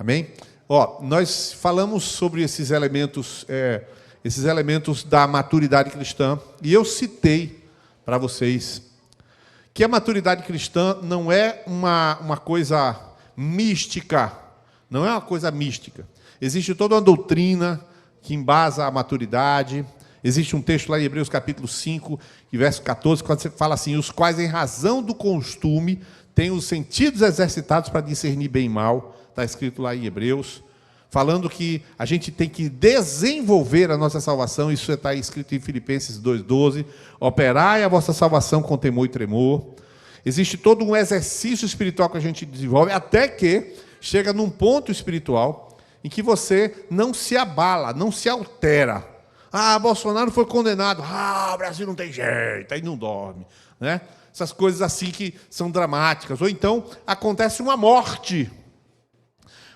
Amém? Ó, nós falamos sobre esses elementos da maturidade cristã, e eu citei para vocês que a maturidade cristã não é uma coisa mística, não é uma coisa mística. Existe toda uma doutrina que embasa a maturidade. Existe um texto lá em Hebreus capítulo 5, verso 14, quando você fala assim: os quais, em razão do costume, têm os sentidos exercitados para discernir bem e mal. Está escrito lá em Hebreus, falando que a gente tem que desenvolver a nossa salvação. Isso está escrito em Filipenses 2,12. Operai a vossa salvação com temor e tremor. Existe todo um exercício espiritual que a gente desenvolve, até que chega num ponto espiritual em que você não se abala, não se altera. Ah, Bolsonaro foi condenado. Ah, o Brasil não tem jeito, aí não dorme, né? Essas coisas assim que são dramáticas. Ou então acontece uma morte.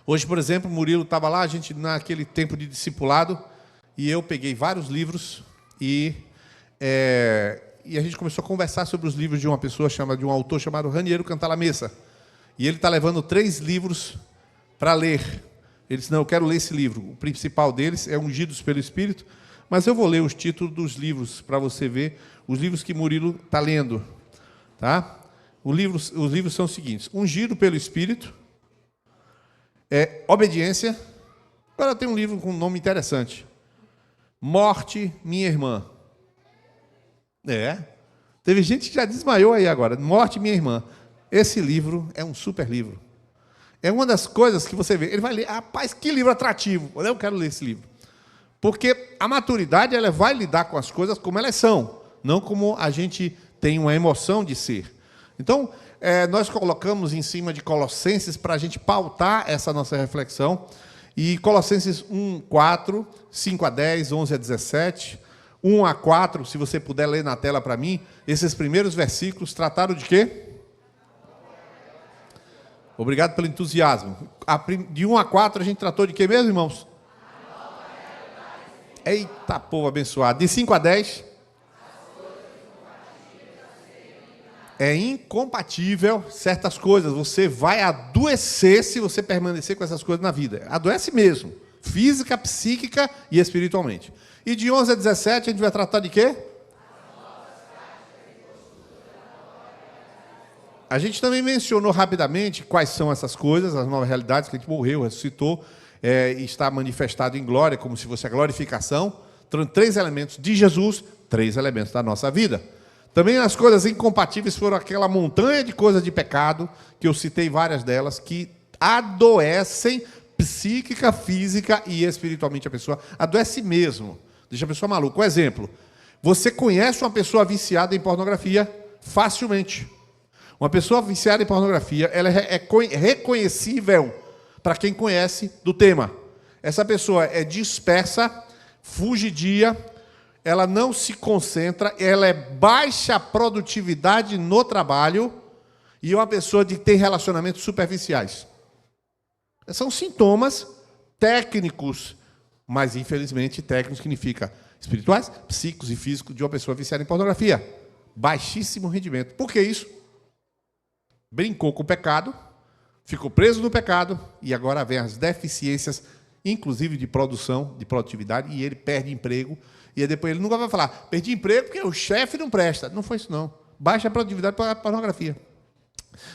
Hoje, por exemplo, Murilo estava lá, a gente naquele tempo de discipulado, e eu peguei vários livros e a gente começou a conversar sobre os livros de uma pessoa, de um autor chamado Raniero Cantalamessa. E ele está levando 3 livros para ler. Ele disse: não, eu quero ler esse livro. O principal deles é Ungidos pelo Espírito, mas eu vou ler os títulos dos livros para você ver os livros que Murilo está lendo. Tá? Os livros são os seguintes: Ungido pelo Espírito, Obediência. Agora tem um livro com um nome interessante: Morte, Minha Irmã. Teve gente que já desmaiou aí agora. Morte, Minha Irmã. Esse livro é um super livro. É uma das coisas que você vê. Ele vai ler: rapaz, que livro atrativo. Eu quero ler esse livro. Porque a maturidade, ela vai lidar com as coisas como elas são, não como a gente tem uma emoção de ser. Então, nós colocamos em cima de Colossenses para a gente pautar essa nossa reflexão. E Colossenses 1, 4, 5 a 10, 11 a 17, 1 a 4, se você puder ler na tela para mim, esses primeiros versículos trataram de quê? Obrigado pelo entusiasmo. De 1 a 4 a gente tratou de quê mesmo, irmãos? Eita, povo abençoado. De 5 a 10? É incompatível certas coisas. Você vai adoecer se você permanecer com essas coisas na vida. Adoece mesmo. Física, psíquica e espiritualmente. E de 11 a 17 a gente vai tratar de quê? A gente também mencionou rapidamente quais são essas coisas, as novas realidades, que a gente morreu, ressuscitou, e está manifestado em glória, como se fosse a glorificação. 3 elementos de Jesus, 3 elementos da nossa vida. Também as coisas incompatíveis foram aquela montanha de coisas de pecado, que eu citei várias delas, que adoecem psíquica, física e espiritualmente a pessoa. Adoece mesmo, deixa a pessoa maluca. Um exemplo: você conhece uma pessoa viciada em pornografia facilmente. Uma pessoa viciada em pornografia, ela é reconhecível para quem conhece do tema. Essa pessoa é dispersa, fugidia, ela não se concentra, ela é baixa produtividade no trabalho e é uma pessoa que tem relacionamentos superficiais. São sintomas técnicos, mas, infelizmente, técnicos significa espirituais, psíquicos e físicos de uma pessoa viciada em pornografia. Baixíssimo rendimento. Por que isso? Brincou com o pecado, ficou preso no pecado, e agora vem as deficiências, inclusive de produção, de produtividade, e ele perde emprego, e aí depois ele nunca vai falar: perdi emprego porque o chefe não presta. Não foi isso, não. Baixa produtividade para a pornografia.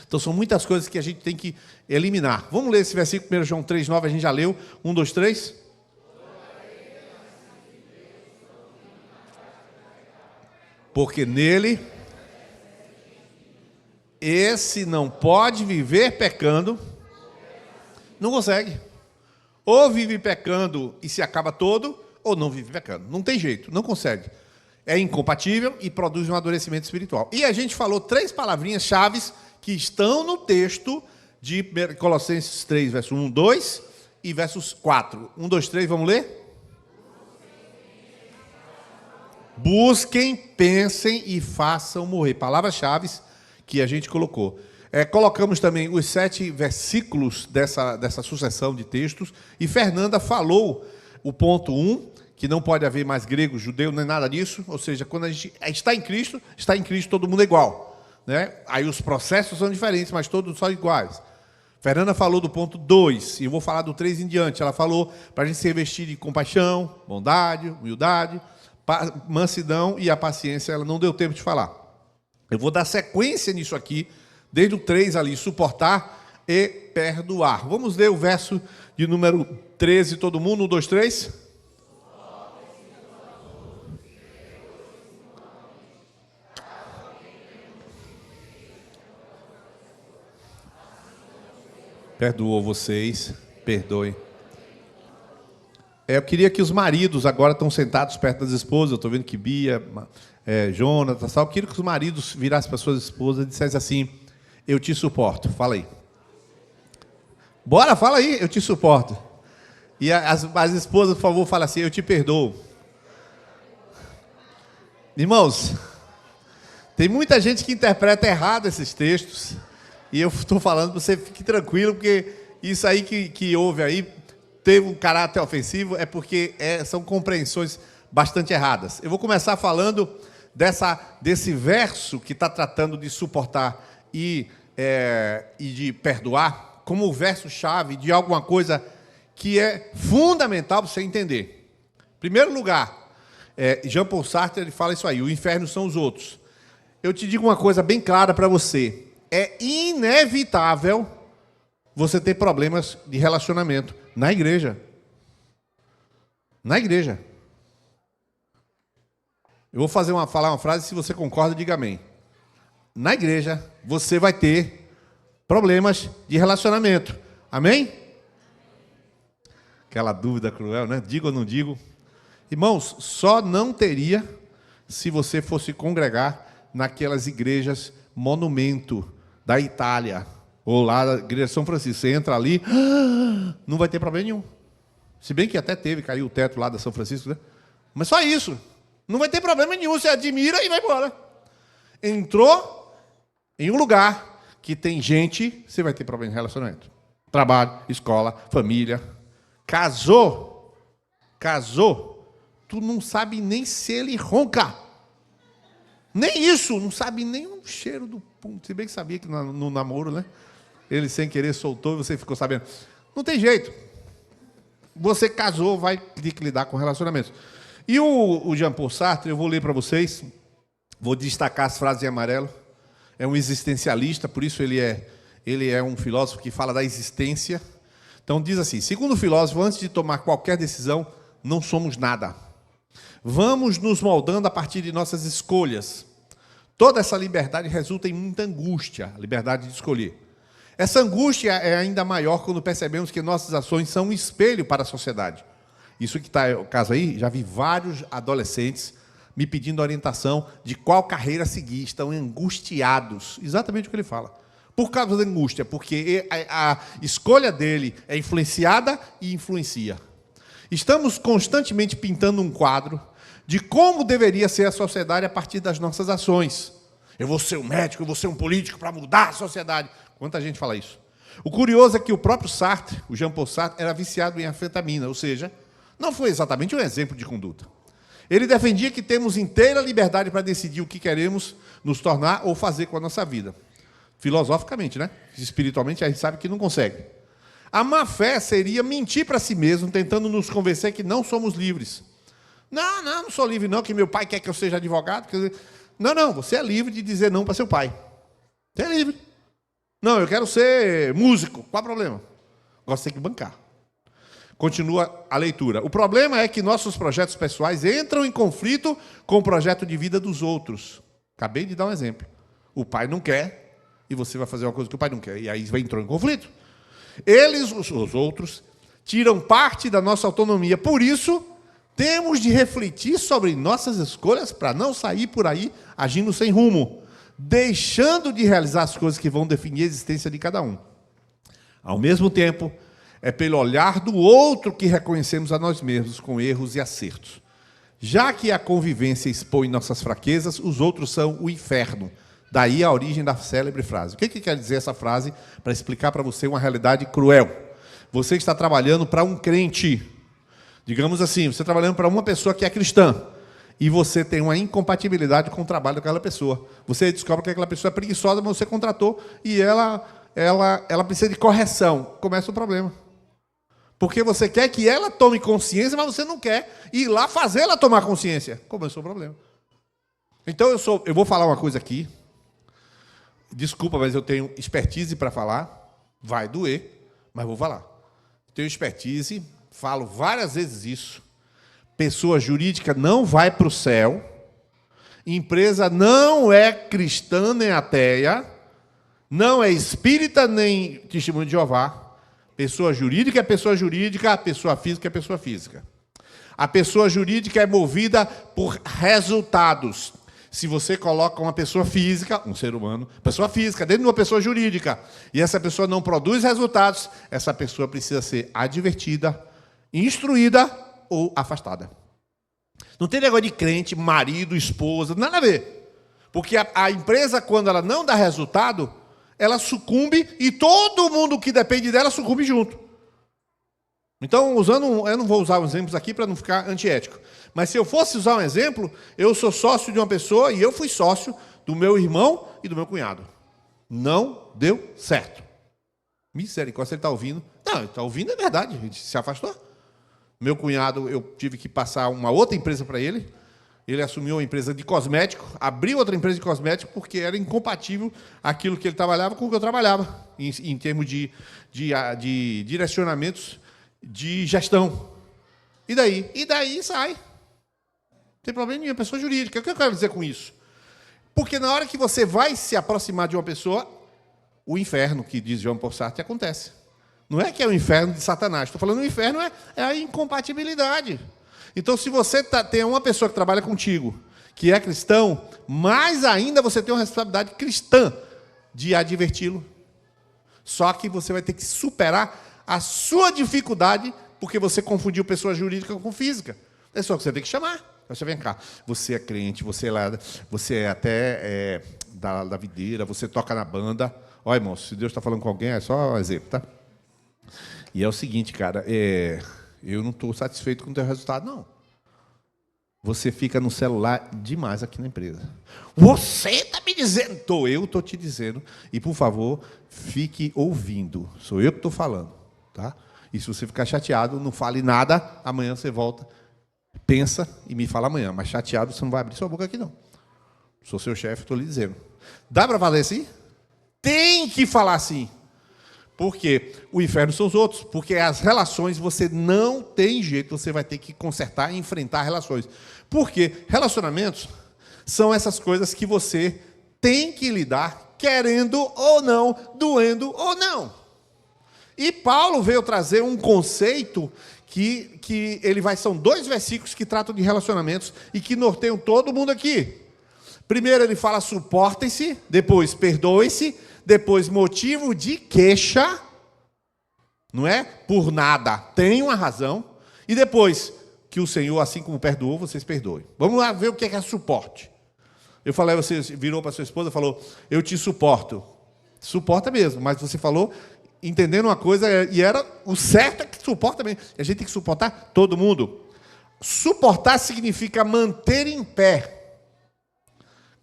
Então, são muitas coisas que a gente tem que eliminar. Vamos ler esse versículo, 1 João 3,9, a gente já leu. 1, 2, 3. Porque nele... esse não pode viver pecando, não consegue. Ou vive pecando e se acaba todo, ou não vive pecando. Não tem jeito, não consegue. É incompatível e produz um adoecimento espiritual. E a gente falou 3 palavrinhas chaves que estão no texto de Colossenses 3, verso 1, 2 e versos 4. 1, 2, 3, vamos ler? Busquem, pensem e façam morrer. Palavras-chave que a gente colocou. Colocamos também os 7 versículos dessa sucessão de textos, e Fernanda falou o ponto 1, que não pode haver mais grego, judeu, nem nada disso, ou seja, quando a gente está em Cristo todo mundo é igual, né? Aí os processos são diferentes, mas todos são iguais. Fernanda falou do ponto 2, e eu vou falar do 3 em diante. Ela falou para a gente se revestir de compaixão, bondade, humildade, mansidão e a paciência. Ela não deu tempo de falar. Eu vou dar sequência nisso aqui, desde o 3 ali, suportar e perdoar. Vamos ler o verso de número 13, todo mundo, 1, 2, 3. Perdoou vocês, perdoem. Eu queria que os maridos agora estão sentados perto das esposas. Eu estou vendo que Bia, Jonas, tal. Eu queria que os maridos virassem para suas esposas e dissessem assim: eu te suporto. Fala aí. Bora, fala aí, eu te suporto. E as esposas, por favor, fala assim: eu te perdoo. Irmãos, tem muita gente que interpreta errado esses textos. E eu estou falando para você, fique tranquilo, porque isso aí que houve aí, teve um caráter ofensivo, é porque são compreensões bastante erradas. Eu vou começar falando desse verso que está tratando de suportar e de perdoar, como o verso-chave de alguma coisa que é fundamental para você entender. Em primeiro lugar, Jean Paul Sartre ele fala isso aí: o inferno são os outros. Eu te digo uma coisa bem clara para você: é inevitável você ter problemas de relacionamento na igreja. Na igreja. Eu vou falar uma frase, se você concorda, diga amém. Na igreja, você vai ter problemas de relacionamento. Amém? Aquela dúvida cruel, né? Digo ou não digo? Irmãos, só não teria se você fosse congregar naquelas igrejas monumento da Itália, ou lá da igreja de São Francisco. Você entra ali, não vai ter problema nenhum. Se bem que até caiu o teto lá da São Francisco, né? Mas só isso. Não vai ter problema nenhum, você admira e vai embora. Entrou em um lugar que tem gente, você vai ter problema de relacionamento. Trabalho, escola, família. Casou, tu não sabe nem se ele ronca. Nem isso, não sabe nem o cheiro do pum. Se bem que sabia que no namoro, né? Ele sem querer soltou e você ficou sabendo. Não tem jeito. Você casou, vai ter que lidar com relacionamentos. E o Jean Paul Sartre, eu vou ler para vocês, vou destacar as frases em amarelo. É um existencialista, por isso ele é um filósofo que fala da existência. Então diz assim: segundo o filósofo, antes de tomar qualquer decisão, não somos nada. Vamos nos moldando a partir de nossas escolhas. Toda essa liberdade resulta em muita angústia, a liberdade de escolher. Essa angústia é ainda maior quando percebemos que nossas ações são um espelho para a sociedade. Isso que está o caso aí, já vi vários adolescentes me pedindo orientação de qual carreira seguir, estão angustiados. Exatamente o que ele fala. Por causa da angústia, porque a escolha dele é influenciada e influencia. Estamos constantemente pintando um quadro de como deveria ser a sociedade a partir das nossas ações. Eu vou ser um médico, eu vou ser um político para mudar a sociedade. Quanta gente fala isso? O curioso é que o próprio Sartre, o Jean Paul Sartre, era viciado em anfetamina, ou seja, não foi exatamente um exemplo de conduta. Ele defendia que temos inteira liberdade para decidir o que queremos nos tornar ou fazer com a nossa vida. Filosoficamente, né? Espiritualmente, a gente sabe que não consegue. A má-fé seria mentir para si mesmo, tentando nos convencer que não somos livres. Não sou livre não, que meu pai quer que eu seja advogado. Não, você é livre de dizer não para seu pai. Você é livre. Não, eu quero ser músico. Qual é o problema? Você tem que bancar. Continua a leitura. O problema é que nossos projetos pessoais entram em conflito com o projeto de vida dos outros. Acabei de dar um exemplo. O pai não quer e você vai fazer uma coisa que o pai não quer. E aí entrou em conflito. Eles, os outros, tiram parte da nossa autonomia. Por isso, temos de refletir sobre nossas escolhas para não sair por aí agindo sem rumo, deixando de realizar as coisas que vão definir a existência de cada um. Ao mesmo tempo, é pelo olhar do outro que reconhecemos a nós mesmos com erros e acertos. Já que a convivência expõe nossas fraquezas, os outros são o inferno. Daí a origem da célebre frase. O que quer dizer essa frase? Para explicar para você uma realidade cruel. Você está trabalhando para um crente. Digamos assim, você está trabalhando para uma pessoa que é cristã. E você tem uma incompatibilidade com o trabalho daquela pessoa. Você descobre que aquela pessoa é preguiçosa, mas você contratou e ela ela precisa de correção. Começa o problema. Porque você quer que ela tome consciência, mas você não quer ir lá fazer ela tomar consciência. Começou o problema. Então, eu vou falar uma coisa aqui. Desculpa, mas eu tenho expertise para falar. Vai doer, mas vou falar. Tenho expertise, falo várias vezes isso. Pessoa jurídica não vai para o céu. Empresa não é cristã nem ateia. Não é espírita nem testemunho de Jeová. Pessoa jurídica é pessoa jurídica, pessoa física é pessoa física. A pessoa jurídica é movida por resultados. Se você coloca uma pessoa física, um ser humano, pessoa física, dentro de uma pessoa jurídica, e essa pessoa não produz resultados, essa pessoa precisa ser advertida, instruída ou afastada. Não tem negócio de crente, marido, esposa, nada a ver. Porque a empresa, quando ela não dá resultado, ela sucumbe e todo mundo que depende dela sucumbe junto. Então, eu não vou usar os exemplos aqui para não ficar antiético. Mas se eu fosse usar um exemplo, eu sou sócio de uma pessoa e eu fui sócio do meu irmão e do meu cunhado. Não deu certo. Misericórdia, se ele está ouvindo. Não, ele está ouvindo, é verdade, a gente se afastou. Meu cunhado, eu tive que passar uma outra empresa para ele. Ele assumiu uma empresa de cosmético, abriu outra empresa de cosmético porque era incompatível aquilo que ele trabalhava com o que eu trabalhava, em termos de direcionamentos de gestão. E daí? E daí sai. Não tem problema nenhum, é pessoa jurídica. O que eu quero dizer com isso? Porque na hora que você vai se aproximar de uma pessoa, o inferno, que diz Jean Paul Sartre, acontece. Não é que é o inferno de Satanás. Estou falando o inferno é a incompatibilidade. Então, se você tem uma pessoa que trabalha contigo, que é cristão, mais ainda você tem uma responsabilidade cristã de adverti-lo. Só que você vai ter que superar a sua dificuldade, porque você confundiu pessoa jurídica com física. É só que você tem que chamar. Você vem cá, você é crente, você é até da videira, você toca na banda. Olha, irmão, se Deus está falando com alguém, é só um exemplo, tá? E é o seguinte, cara, eu não estou satisfeito com o teu resultado, não. Você fica no celular demais aqui na empresa. Você está me dizendo? Eu estou te dizendo. E, por favor, fique ouvindo. Sou eu que estou falando, tá? E se você ficar chateado, não fale nada, amanhã você volta, pensa e me fala amanhã. Mas chateado, você não vai abrir sua boca aqui, não. Sou seu chefe, estou lhe dizendo. Dá para falar assim? Tem que falar assim. Porque o inferno são os outros. Porque as relações, você não tem jeito, você vai ter que consertar e enfrentar relações. Porque relacionamentos são essas coisas que você tem que lidar, querendo ou não, doendo ou não. E Paulo veio trazer um conceito que são 2 versículos que tratam de relacionamentos e que norteiam todo mundo aqui. Primeiro ele fala suportem-se, depois perdoem-se, depois motivo de queixa, não é? Por nada, tem uma razão. E depois, que o Senhor, assim como perdoou, vocês perdoem. Vamos lá ver o que é suporte. Eu falei, você virou para sua esposa e falou, eu te suporto. Suporta mesmo, mas você falou, entendendo uma coisa, e era o certo é que suporta mesmo. A gente tem que suportar todo mundo. Suportar significa manter em pé.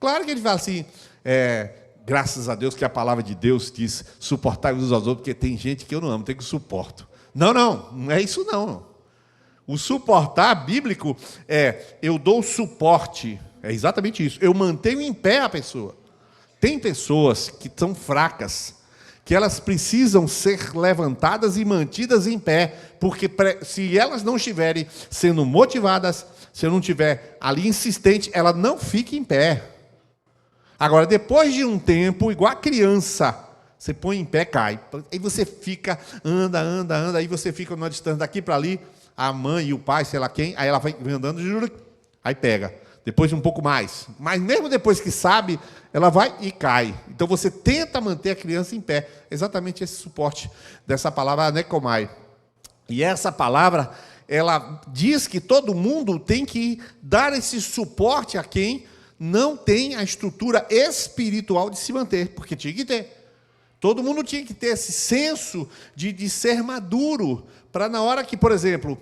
Claro que ele fala assim, graças a Deus que a palavra de Deus diz suportar uns aos outros, porque tem gente que eu não amo, tem que suporto. Não é isso não. O suportar bíblico eu dou suporte, é exatamente isso, eu mantenho em pé a pessoa. Tem pessoas que são fracas, que elas precisam ser levantadas e mantidas em pé, porque se elas não estiverem sendo motivadas, se eu não estiver ali insistente, ela não fica em pé. Agora, depois de um tempo, igual a criança, você põe em pé, cai. Aí você fica, anda, aí você fica numa distância daqui para ali, a mãe e o pai, sei lá quem, aí ela vai andando, aí pega. Depois um pouco mais. Mas mesmo depois que sabe, ela vai e cai. Então você tenta manter a criança em pé. Exatamente esse suporte dessa palavra anekomai. E essa palavra, ela diz que todo mundo tem que dar esse suporte a quem não tem a estrutura espiritual de se manter, porque tinha que ter. Todo mundo tinha que ter esse senso de ser maduro, para na hora que, por exemplo,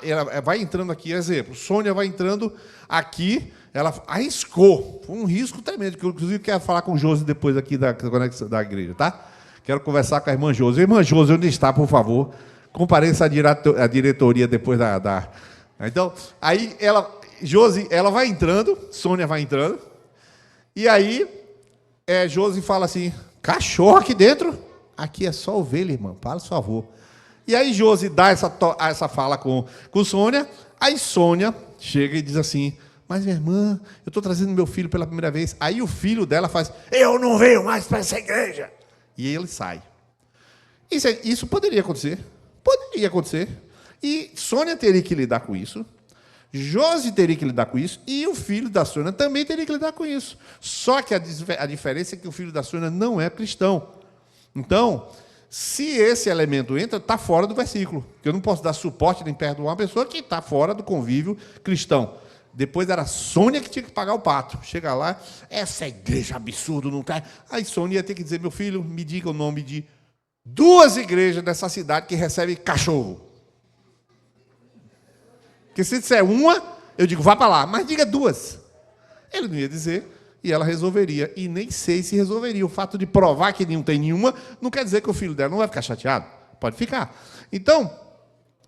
ela vai entrando aqui, exemplo, Sônia vai entrando aqui, ela arriscou, foi um risco tremendo, que eu inclusive quero falar com o Josi depois aqui da conexão da igreja, tá? Quero conversar com a irmã Josi. Irmã Josi, onde está, por favor? Compareça à diretoria depois da... Então, aí Josi, ela vai entrando, Sônia vai entrando, e aí Josi fala assim, cachorro aqui dentro? Aqui é só ovelha, irmã, por favor. E aí Josi dá essa fala com Sônia, aí Sônia chega e diz assim, mas minha irmã, eu estou trazendo meu filho pela primeira vez. Aí o filho dela faz, eu não venho mais para essa igreja. E ele sai. Isso poderia acontecer. Poderia acontecer. E Sônia teria que lidar com isso. Josi teria que lidar com isso. E o filho da Sônia também teria que lidar com isso. Só que a diferença é que o filho da Sônia não é cristão. Então, se esse elemento entra, está fora do versículo. Eu não posso dar suporte nem perdoar uma pessoa que está fora do convívio cristão. Depois era a Sônia que tinha que pagar o pato. Chega lá, essa igreja absurda, não está. Aí Sônia ia ter que dizer, meu filho, me diga o nome de 2 igrejas dessa cidade que recebem cachorro. Porque se disser uma, eu digo, vá para lá. Mas diga 2. Ele não ia dizer e ela resolveria. E nem sei se resolveria. O fato de provar que não tem nenhuma, não quer dizer que o filho dela não vai ficar chateado. Pode ficar. Então,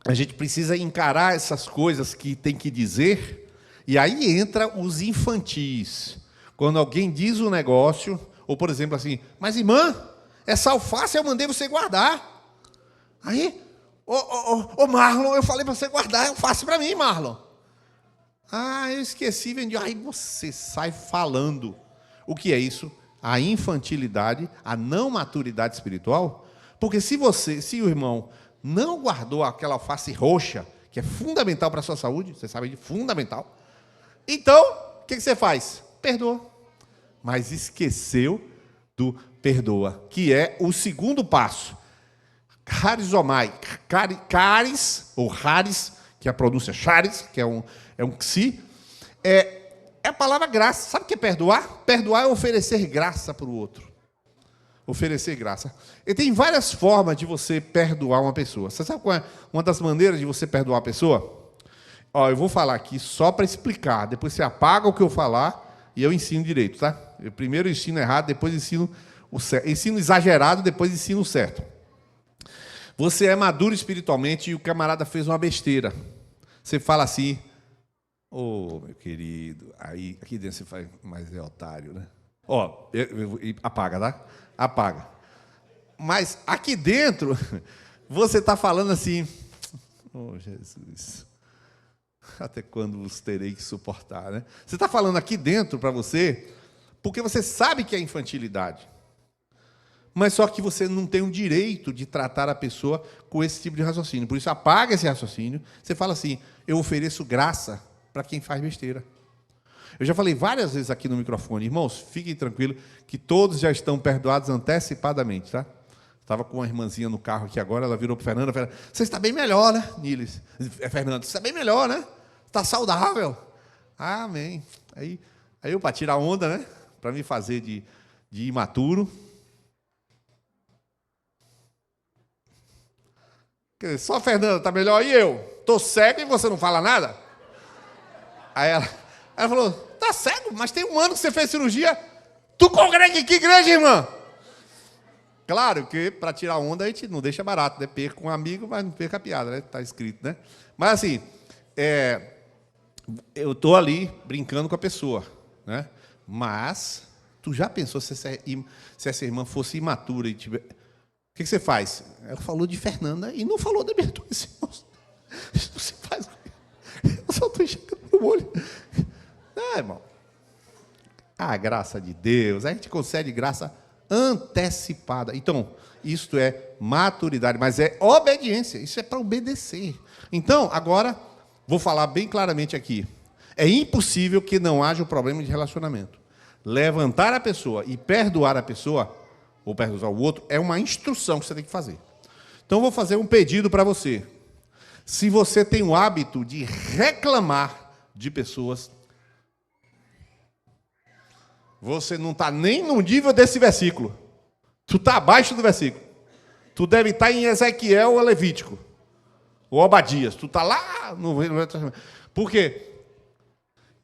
a gente precisa encarar essas coisas que tem que dizer. E aí entra os infantis. Quando alguém diz um negócio, ou por exemplo assim, mas irmã, essa alface eu mandei você guardar. Aí, ô Marlon, eu falei para você guardar alface para mim, Marlon. Ah, eu esqueci, vendi. Aí você sai falando. O que é isso? A infantilidade, a não maturidade espiritual. Porque se o irmão não guardou aquela alface roxa, que é fundamental para a sua saúde, você sabe, fundamental. Então, o que você faz? Perdoa. Mas esqueceu do perdoa, que é o segundo passo. Carizomai. Caris, ou raris, que é a pronúncia charis, que é um xi, é a palavra graça. Sabe o que é perdoar? Perdoar é oferecer graça para o outro. Oferecer graça. E tem várias formas de você perdoar uma pessoa. Você sabe qual é uma das maneiras de você perdoar a pessoa? Eu vou falar aqui só para explicar. Depois você apaga o que eu falar e eu ensino direito, tá? Eu primeiro ensino errado, depois ensino o certo. Ensino exagerado, depois ensino o certo. Você é maduro espiritualmente e o camarada fez uma besteira. Você fala assim, meu querido, aí aqui dentro você faz, mas é otário, né? Apaga, tá? Apaga. Mas aqui dentro, você está falando assim, Jesus, até quando vos terei que suportar, né? Você está falando aqui dentro para você, porque você sabe que é infantilidade. Mas só que você não tem o direito de tratar a pessoa com esse tipo de raciocínio. Por isso, apaga esse raciocínio. Você fala assim, eu ofereço graça para quem faz besteira. Eu já falei várias vezes aqui no microfone, irmãos, fiquem tranquilos, que todos já estão perdoados antecipadamente, tá? Estava com uma irmãzinha no carro aqui agora, ela virou para Fernanda, você está bem melhor, né, Niles? Fernando, você está bem melhor, né? Está saudável. Amém. Aí eu, para tirar onda, né? Para me fazer de imaturo. Quer dizer, só a Fernanda está melhor e eu? Estou cego e você não fala nada? Aí ela falou, tá cego, mas tem um ano que você fez cirurgia. Tu congrega em que igreja, irmã? Claro que para tirar onda a gente não deixa barato, né? Perca um amigo, mas não perca a piada, né? Está escrito, né? Mas assim, eu estou ali brincando com a pessoa, né? Mas tu já pensou se essa irmã fosse imatura e tiver... O que você faz? Ela falou de Fernanda e não falou da minha doença. Você faz... Eu só estou enxergando no olho. Irmão. A graça de Deus. A gente concede graça antecipada. Então, isto é maturidade, mas é obediência. Isso é para obedecer. Então, agora, vou falar bem claramente aqui. É impossível que não haja um problema de relacionamento. Levantar a pessoa e perdoar a pessoa, ou perdoar o outro, é uma instrução que você tem que fazer. Então, eu vou fazer um pedido para você. Se você tem o hábito de reclamar de pessoas, você não está nem no nível desse versículo. Tu está abaixo do versículo. Tu deve estar em Ezequiel ou Levítico. Ou Obadias. Tu está lá no... Por quê?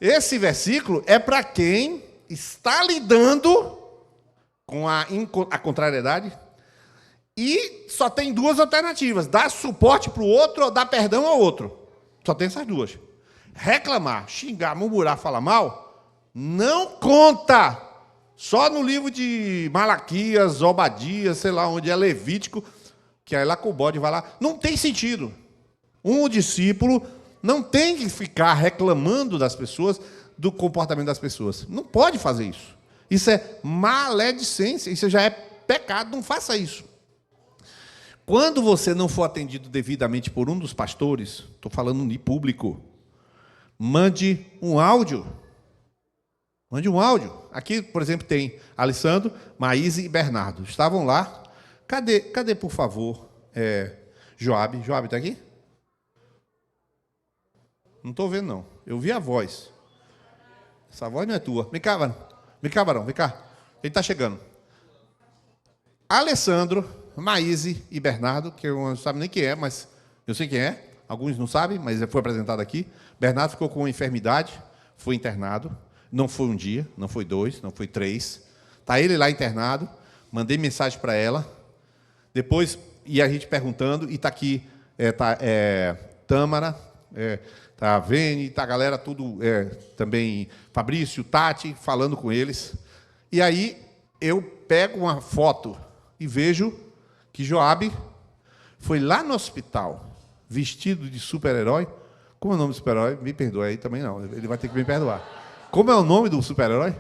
Esse versículo é para quem está lidando com a contrariedade, E só tem duas alternativas: dar suporte para o outro ou dar perdão ao outro. Só tem essas duas. Reclamar, xingar, murmurar, falar mal, não conta. Só no livro de Malaquias, Obadias, sei lá onde é Levítico, que aí lá com o bode vai lá. Não tem sentido. Um discípulo não tem que ficar reclamando das pessoas, do comportamento das pessoas. Não pode fazer isso. Isso é maledicência, isso já é pecado, não faça isso. Quando você não for atendido devidamente por um dos pastores, estou falando de público, mande um áudio. Mande um áudio. Aqui, por exemplo, tem Alessandro, Maíse e Bernardo. Estavam lá. Cadê, por favor, Joabe? Joabe está aqui? Não estou vendo, não. Eu vi a voz. Essa voz não é tua. Vem cá, varão. Vem cá, varão. Vem cá. Ele está chegando. Alessandro, Maíse e Bernardo, que eu não sabe nem quem é, mas eu sei quem é. Alguns não sabem, mas foi apresentado aqui. Bernardo ficou com uma enfermidade, foi internado. Não foi um dia, não foi 2, não foi 3. Está ele lá internado. Mandei mensagem para ela. Depois, e a gente perguntando, e está aqui Tâmara, está a Vene, está a galera, tudo também, Fabrício, Tati, falando com eles. E aí eu pego uma foto e vejo que Joabe foi lá no hospital, vestido de super-herói. Como é o nome do super-herói? Me perdoe aí também não, ele vai ter que me perdoar. Como é o nome do super-herói?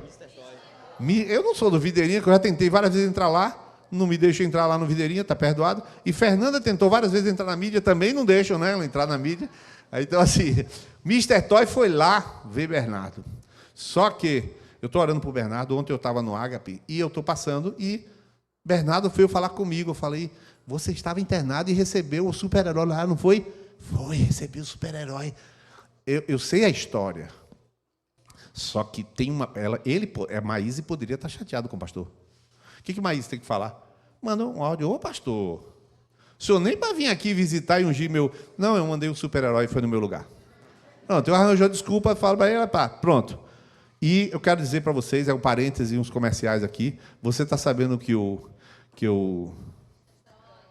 Eu não sou do Videirinha, que eu já tentei várias vezes entrar lá, não me deixa entrar lá no Videirinha, está perdoado. E Fernanda tentou várias vezes entrar na mídia, também não deixam, né, ela entrar na mídia. Aí, então, assim, Mr. Toy foi lá ver Bernardo. Só que eu estou orando por Bernardo, ontem eu estava no Ágape, e eu estou passando, e Bernardo veio falar comigo. Eu falei, você estava internado e recebeu o super-herói lá, não foi? Foi, recebi o super-herói. Eu sei a história. Só que tem uma... Maíse poderia estar chateado com o pastor. O que Maíse tem que falar? Manda um áudio. Ô, pastor, o senhor nem para vir aqui visitar e ungir meu... Não, eu mandei um super-herói e foi no meu lugar. Pronto, eu arranjou desculpa, falo para ele, pá, pronto. E eu quero dizer para vocês, um parêntese e uns comerciais aqui, você está sabendo que o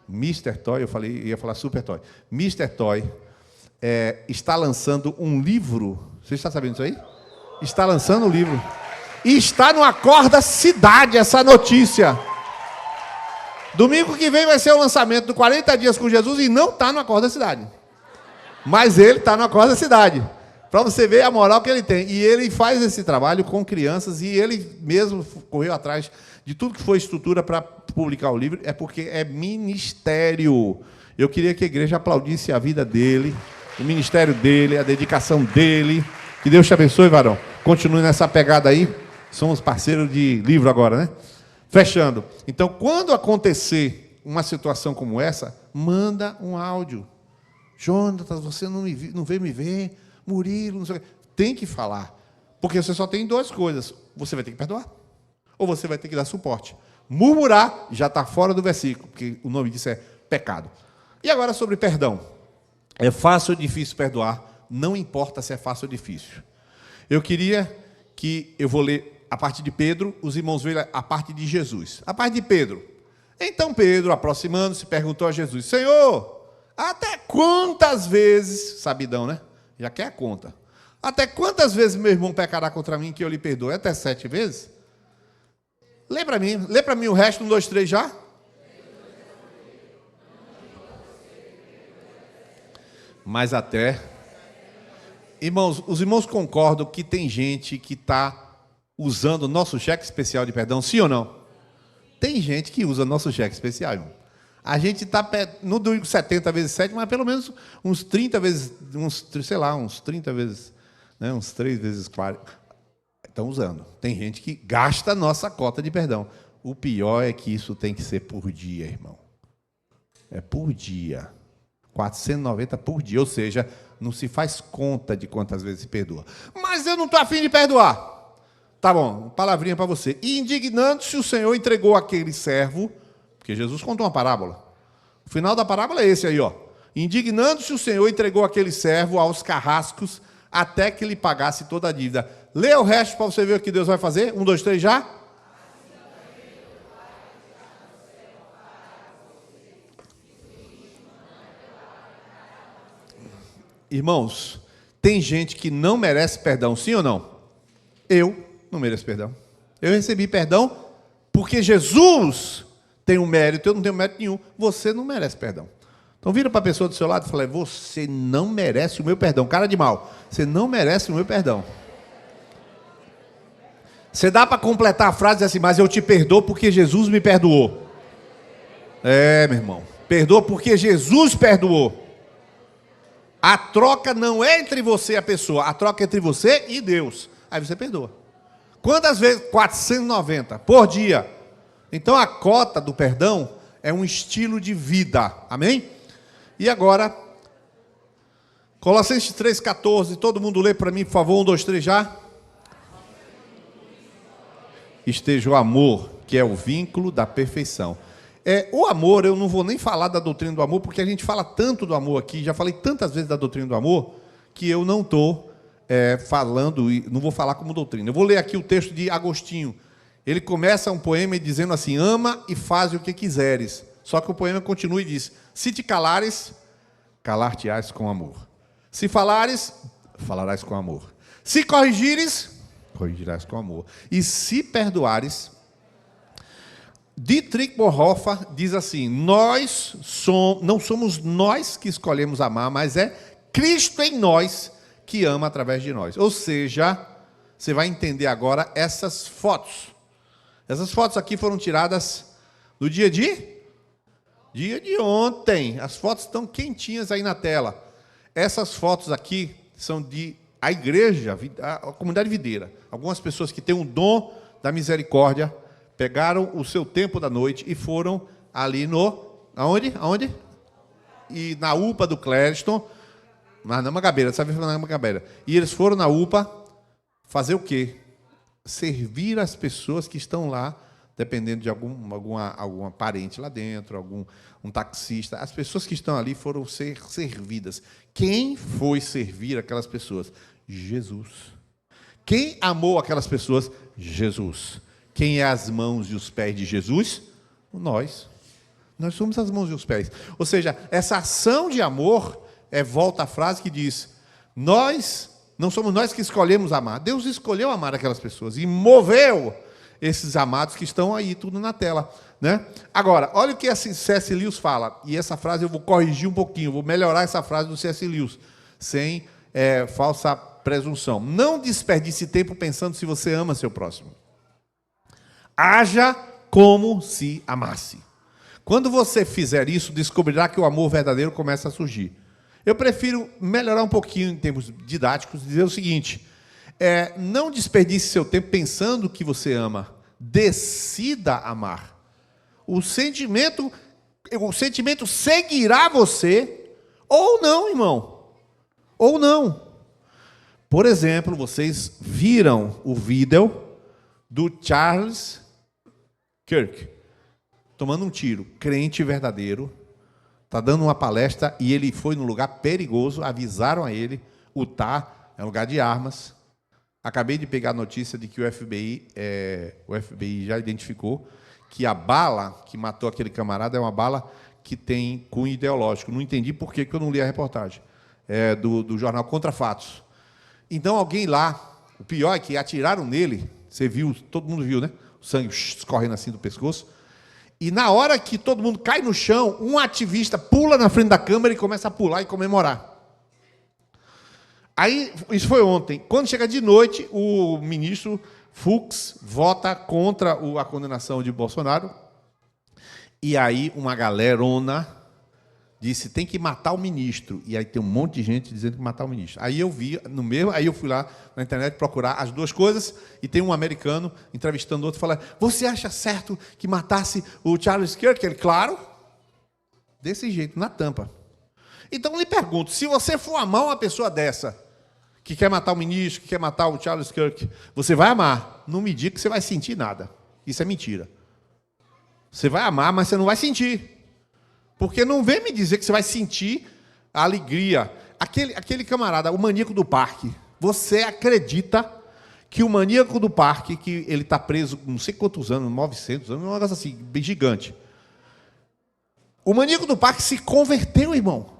Mr. Toy, ia falar Super Toy, Mr. Toy está lançando um livro, você está sabendo disso aí? Está lançando um livro. E está no Acorda Cidade essa notícia. Domingo que vem vai ser o lançamento do 40 Dias com Jesus e não está no Acorda Cidade. Mas ele está no Acorda Cidade. Para você ver a moral que ele tem. E ele faz esse trabalho com crianças e ele mesmo correu atrás de tudo que foi estrutura para publicar o livro. É porque é ministério. Eu queria que a igreja aplaudisse a vida dele, o ministério dele, a dedicação dele. Que Deus te abençoe, varão. Continue nessa pegada aí. Somos parceiros de livro agora, né? Fechando. Então, quando acontecer uma situação como essa, manda um áudio. Jonatas, você não veio me ver. Murilo, não sei o quê. Tem que falar. Porque você só tem duas coisas. Você vai ter que perdoar. Ou você vai ter que dar suporte. Murmurar já está fora do versículo, porque o nome disso é pecado. E agora sobre perdão. É fácil ou difícil perdoar? Não importa se é fácil ou difícil. Eu vou ler a parte de Pedro, os irmãos veem a parte de Jesus. A parte de Pedro. Então Pedro, aproximando-se, perguntou a Jesus, Senhor, até quantas vezes, sabidão, né? Já quer a conta. Até quantas vezes meu irmão pecará contra mim que eu lhe perdoe? Até 7 vezes? Lê para mim o resto, 1, 2, 3 já? Mas até... Irmãos, os irmãos concordam que tem gente que está usando o nosso cheque especial de perdão, sim ou não? Tem gente que usa nosso cheque especial, irmão. A gente está, não digo 70 vezes 7, mas pelo menos uns 30 vezes, uns 30 vezes, né, uns 3 vezes 40. Estão usando. Tem gente que gasta a nossa cota de perdão. O pior é que isso tem que ser por dia, irmão. É por dia. 490 por dia, ou seja, não se faz conta de quantas vezes se perdoa. Mas eu não estou afim de perdoar. Tá bom, palavrinha para você. E indignando-se, o Senhor entregou aquele servo, porque Jesus contou uma parábola. O final da parábola é esse aí, ó. Indignando-se, o Senhor entregou aquele servo aos carrascos até que lhe pagasse toda a dívida. Lê o resto para você ver o que Deus vai fazer. 1, 2, 3 já. Irmãos, tem gente que não merece perdão, sim ou não? Eu não mereço perdão. Eu recebi perdão porque Jesus tem um mérito, eu não tenho mérito nenhum. Você não merece perdão. Então vira para a pessoa do seu lado e fala: você não merece o meu perdão. Cara de mal, você não merece o meu perdão. Você dá para completar a frase assim: mas eu te perdoo porque Jesus me perdoou. É, meu irmão, perdoa porque Jesus perdoou. A troca não é entre você e a pessoa, a troca é entre você e Deus. Aí você perdoa. Quantas vezes? 490 por dia. Então a cota do perdão é um estilo de vida. Amém? E agora, Colossenses 3,14, todo mundo lê para mim, por favor, 1, 2, 3 já. Esteja o amor, que é o vínculo da perfeição. O amor, eu não vou nem falar da doutrina do amor, porque a gente fala tanto do amor aqui, já falei tantas vezes da doutrina do amor, que eu não estou falando, não vou falar como doutrina. Eu vou ler aqui o texto de Agostinho. Ele começa um poema dizendo assim: ama e faz o que quiseres. Só que o poema continua e diz: se te calares, calar-te-ás com amor. Se falares, falarás com amor. Se corrigires, corrigirás com amor. E se perdoares, Dietrich Bonhoeffer diz assim: não somos nós que escolhemos amar, mas é Cristo em nós que ama através de nós. Ou seja, você vai entender agora essas fotos. Essas fotos aqui foram tiradas no dia de ontem. As fotos estão quentinhas aí na tela. Essas fotos aqui são de a igreja, a comunidade videira. Algumas pessoas que têm o dom da misericórdia pegaram o seu tempo da noite e foram ali aonde? E na UPA do Clériston, na Mangabeira, sabe? Na Mangabeira. E eles foram na UPA fazer o quê? Servir as pessoas que estão lá, dependendo de alguma parente lá dentro, um taxista. As pessoas que estão ali foram ser servidas. Quem foi servir aquelas pessoas? Jesus. Quem amou aquelas pessoas? Jesus. Quem é as mãos e os pés de Jesus? Nós. Nós somos as mãos e os pés. Ou seja, essa ação de amor volta à frase que diz: não somos nós que escolhemos amar. Deus escolheu amar aquelas pessoas e moveu esses amados que estão aí, tudo na tela, né? Agora, olha o que C.S. Lewis fala. E essa frase eu vou corrigir um pouquinho, vou melhorar essa frase do C.S. Lewis, sem falsa presunção. Não desperdice tempo pensando se você ama seu próximo. Haja como se amasse. Quando você fizer isso, descobrirá que o amor verdadeiro começa a surgir. Eu prefiro melhorar um pouquinho em termos didáticos, dizer o seguinte: não desperdice seu tempo pensando que você ama. Decida amar. O sentimento seguirá você, ou não, irmão. Ou não. Por exemplo, vocês viram o vídeo do Charles Kirk tomando um tiro, crente verdadeiro. Está dando uma palestra e ele foi num lugar perigoso, avisaram a ele, Utah é um lugar de armas. Acabei de pegar a notícia de que o FBI já identificou que a bala que matou aquele camarada é uma bala que tem cunho ideológico. Não entendi por que eu não li a reportagem do jornal Contra Fatos. Então alguém lá, o pior é que atiraram nele, você viu, todo mundo viu, né? O sangue escorrendo assim do pescoço. E na hora que todo mundo cai no chão, um ativista pula na frente da câmera e começa a pular e comemorar. Aí, isso foi ontem. Quando chega de noite, o ministro Fux vota contra a condenação de Bolsonaro. E aí uma galerona disse: tem que matar o ministro. E aí tem um monte de gente dizendo que matar o ministro. Aí eu vi no mesmo, aí eu fui lá na internet procurar as duas coisas e tem um americano entrevistando outro falando: você acha certo que matasse o Charles Kirk? Ele: claro. Desse jeito, na tampa. Então eu lhe pergunto: se você for amar uma pessoa dessa, que quer matar o ministro, que quer matar o Charles Kirk, você vai amar. Não me diga que você vai sentir nada. Isso é mentira. Você vai amar, mas você não vai sentir. Porque não vem me dizer que você vai sentir a alegria. Aquele camarada, o maníaco do parque, você acredita que o maníaco do parque, que ele está preso não sei quantos anos, 900 anos, um negócio assim, bem gigante. O maníaco do parque se converteu, irmão.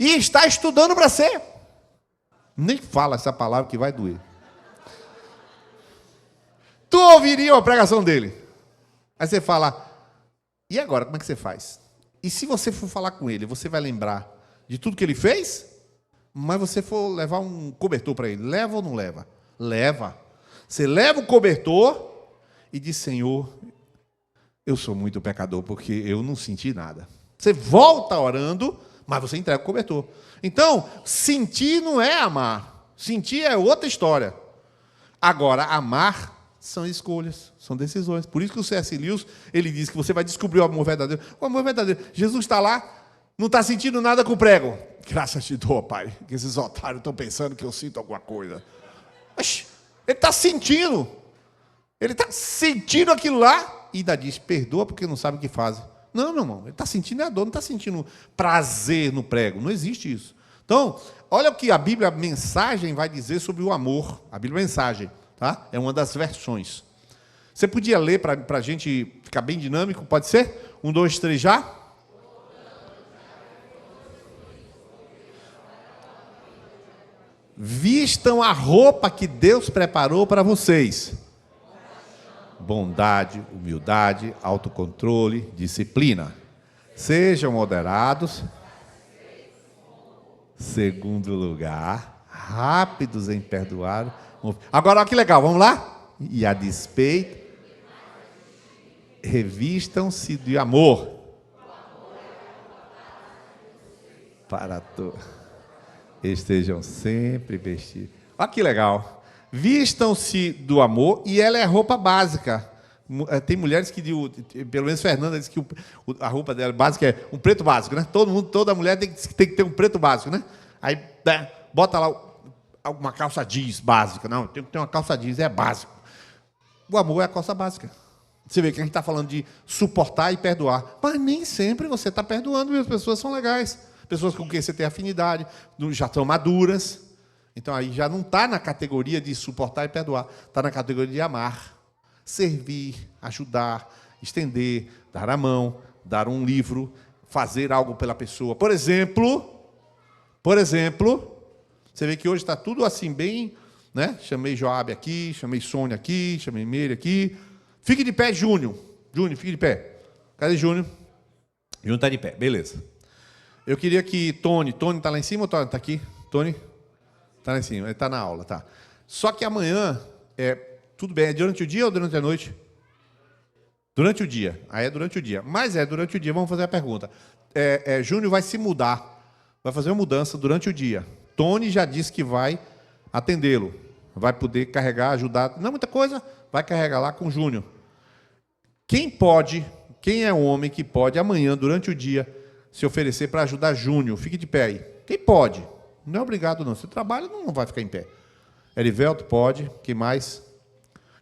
e está estudando para ser. Nem fala essa palavra que vai doer. Tu ouviria a pregação dele. Aí você fala, e agora, como é que você faz? E se você for falar com ele, você vai lembrar de tudo que ele fez? Mas você for levar um cobertor para ele, leva ou não leva? Leva. Você leva o cobertor e diz, Senhor, eu sou muito pecador, porque eu não senti nada. Você volta orando, mas você entrega o cobertor. Então, sentir não é amar. Sentir é outra história. Agora, amar são escolhas, são decisões. Por isso que o C.S. Lewis, ele diz que você vai descobrir o amor verdadeiro. O amor verdadeiro. Jesus está lá, não está sentindo nada com o prego. Graças te dou, Pai, que esses otários estão pensando que eu sinto alguma coisa. Oxi, ele está sentindo. Ele está sentindo aquilo lá e ainda diz, perdoa porque não sabe o que fazem. Não, meu irmão, ele está sentindo a dor, não está sentindo prazer no prego. Não existe isso. Então, olha o que a Bíblia a Mensagem vai dizer sobre o amor. A Bíblia Mensagem, tá? É uma das versões. Você podia ler para a gente ficar bem dinâmico? Pode ser? 1, 2, 3, já? Vistam a roupa que Deus preparou para vocês. Bondade, humildade, autocontrole, disciplina. Sejam moderados. Segundo lugar, rápidos em perdoar. Agora, olha que legal, vamos lá? E a despeito, revistam-se de amor. Para todos. Estejam sempre vestidos. Olha que legal. Vistam-se do amor, e ela é roupa básica. Tem mulheres que, pelo menos Fernanda diz que a roupa dela básica é um preto básico, né? Toda mulher tem que ter um preto básico, né? Aí bota lá uma calça jeans básica. Não, tem que ter uma calça jeans, é básico. O amor é a calça básica. Você vê que a gente está falando de suportar e perdoar. Mas nem sempre você está perdoando, e as pessoas são legais. Pessoas com quem você tem afinidade, já estão maduras. Então, aí já não está na categoria de suportar e perdoar. Está na categoria de amar, servir, ajudar, estender, dar a mão, dar um livro, fazer algo pela pessoa. Por exemplo, você vê que hoje está tudo assim bem, né? Chamei Joabe aqui, chamei Sônia aqui, chamei Meire aqui. Fique de pé, Júnior. Júnior, fique de pé. Cadê Júnior? Júnior está de pé, beleza. Eu queria que Tony está lá em cima ou está aqui? Tony? Está lá em cima, ele está na aula, tá. Só que amanhã, tudo bem, é durante o dia ou durante a noite? Durante o dia. Aí é durante o dia. Mas durante o dia, vamos fazer a pergunta. Júnior vai se mudar, vai fazer uma mudança durante o dia. Tony já disse que vai atendê-lo, vai poder carregar, ajudar, não muita coisa, vai carregar lá com o Júnior. Quem é o homem que pode amanhã, durante o dia, se oferecer para ajudar Júnior? Fique de pé aí. Quem pode? Não é obrigado, não. Você trabalha, não vai ficar em pé. Erivelto pode. Quem mais?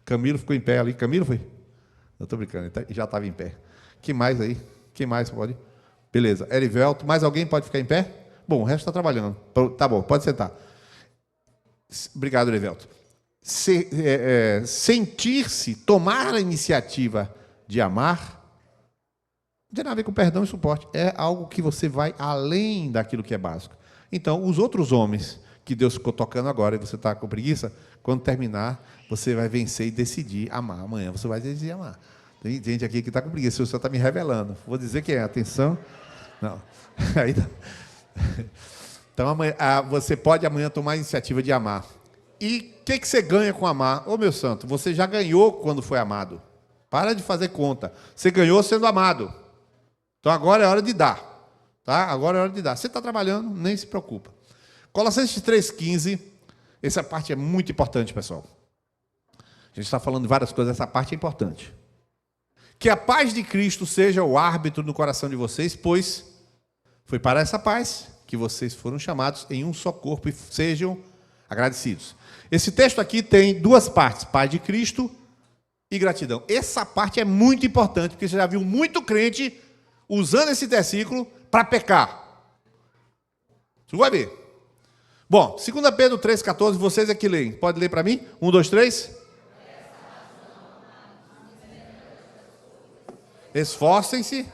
Camilo ficou em pé ali. Camilo foi? Eu estou brincando, ele já estava em pé. Quem mais aí? Quem mais pode? Beleza. Erivelto. Mais alguém pode ficar em pé? Bom, o resto está trabalhando. Tá bom, pode sentar. Obrigado, Erivelto. Sentir-se, tomar a iniciativa de amar, não tem nada a ver com perdão e suporte. É algo que você vai além daquilo que é básico. Então, os outros homens que Deus ficou tocando agora e você está com preguiça, quando terminar, você vai vencer e decidir amar. Amanhã você vai decidir amar. Tem gente aqui que está com preguiça, o senhor está me revelando. Vou dizer quem é, atenção. Não. Então, amanhã, você pode amanhã tomar a iniciativa de amar. E o que você ganha com amar? Ô, meu santo, você já ganhou quando foi amado. Para de fazer conta. Você ganhou sendo amado. Então, agora é hora de dar. Tá? Agora é hora de dar. Você está trabalhando, nem se preocupa. Colossenses 3,15. Essa parte é muito importante, pessoal. A gente está falando de várias coisas, essa parte é importante. Que a paz de Cristo seja o árbitro no coração de vocês, pois foi para essa paz que vocês foram chamados em um só corpo e sejam agradecidos. Esse texto aqui tem duas partes, paz de Cristo e gratidão. Essa parte é muito importante, porque você já viu muito crente usando esse versículo para pecar. Você vai ver. Bom, 2 Pedro 3,14, vocês é que leem. Pode ler para mim? 1, 2, 3. Esforcem-se.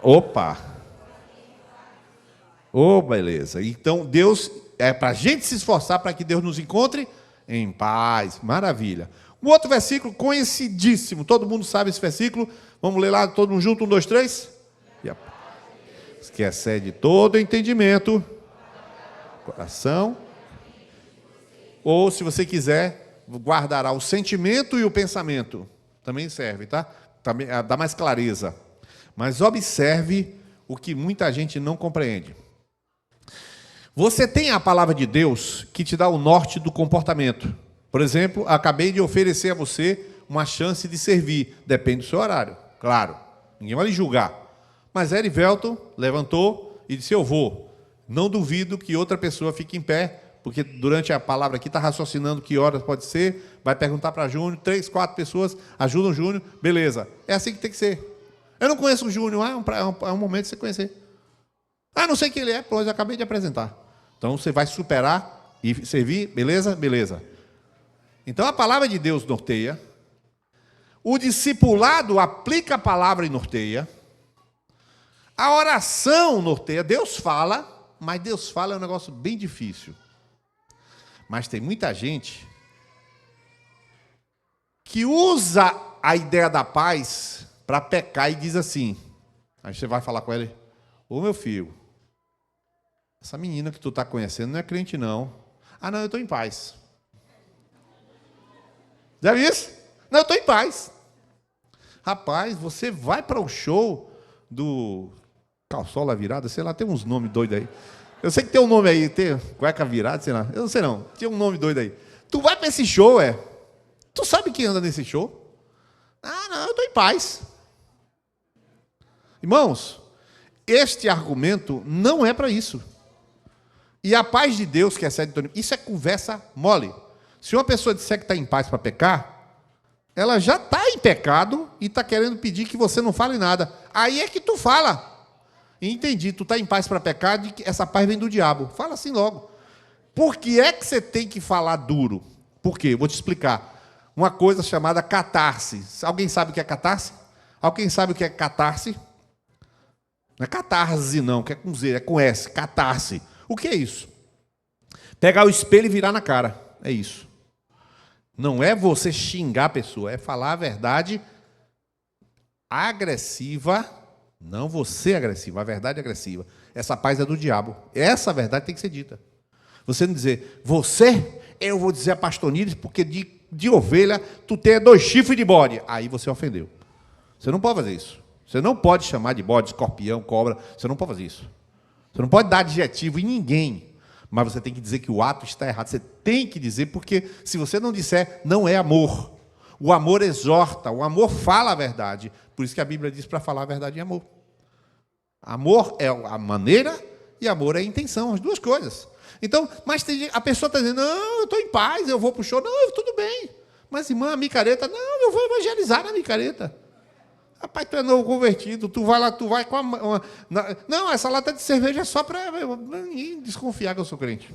Opa! Oh, beleza. Então, Deus, é para a gente se esforçar para que Deus nos encontre em paz. Maravilha. Um outro versículo conhecidíssimo. Todo mundo sabe esse versículo. Vamos ler lá, todo mundo junto, 1, 2, 3. Que excede todo entendimento. Coração. Ou, se você quiser, guardará o sentimento e o pensamento. Também serve, tá? Também dá mais clareza. Mas observe o que muita gente não compreende. Você tem a palavra de Deus que te dá o norte do comportamento. Por exemplo, acabei de oferecer a você uma chance de servir. Depende do seu horário, claro. Ninguém vai lhe julgar. Mas Erivelton levantou e disse, eu vou. Não duvido que outra pessoa fique em pé, porque durante a palavra aqui está raciocinando que horas pode ser, vai perguntar para Júnior, 3, 4 pessoas ajudam o Júnior, beleza. É assim que tem que ser. Eu não conheço o Júnior, é um momento de você conhecer. Não sei quem ele é, pois eu acabei de apresentar. Então você vai superar e servir, beleza? Beleza. Então a palavra de Deus norteia, o discipulado aplica a palavra e norteia, a oração norteia, Deus fala, mas Deus fala é um negócio bem difícil. Mas tem muita gente que usa a ideia da paz para pecar e diz assim, aí você vai falar com ele, ô meu filho, essa menina que tu está conhecendo não é crente não. Não, eu estou em paz. Já viu isso? Não, eu estou em paz. Rapaz, você vai para o show do Calçola Virada, sei lá, tem uns nomes doidos aí. Eu sei que tem um nome aí, tem cueca virada, sei lá. Eu não sei não, tinha um nome doido aí. Tu vai para esse show, Tu sabe quem anda nesse show? Não, eu estou em paz. Irmãos, este argumento não é para isso. E a paz de Deus, que excede todo, isso é conversa mole. Se uma pessoa disser que está em paz para pecar, ela já está em pecado e está querendo pedir que você não fale nada. Aí é que tu fala. Entendi, tu está em paz para pecar, de que essa paz vem do diabo. Fala assim logo. Por que é que você tem que falar duro? Por quê? Vou te explicar. Uma coisa chamada catarse. Alguém sabe o que é catarse? Alguém sabe o que é catarse? Não é catarse não, que é com Z, é com S. Catarse. O que é isso? Pegar o espelho e virar na cara. É isso. Não é você xingar a pessoa, é falar a verdade agressiva. Não você agressiva, a verdade agressiva. Essa paz é do diabo. Essa verdade tem que ser dita. Você não dizer, eu vou dizer a pastor Níris, porque de ovelha tu tem 2 chifres de bode. Aí você ofendeu. Você não pode fazer isso. Você não pode chamar de bode, escorpião, cobra. Você não pode fazer isso. Você não pode dar adjetivo em ninguém. Mas você tem que dizer que o ato está errado. Você tem que dizer, porque se você não disser, não é amor. O amor exorta, o amor fala a verdade. Por isso que a Bíblia diz para falar a verdade em amor. Amor é a maneira e amor é a intenção, as duas coisas. Então, mas a pessoa está dizendo, não, eu estou em paz, eu vou para o show. Não, tudo bem. Mas, irmã, a micareta, não, eu vou evangelizar na micareta. Rapaz, tu é novo convertido, tu vai lá, tu vai com não, essa lata de cerveja é só para ninguém desconfiar que eu sou crente.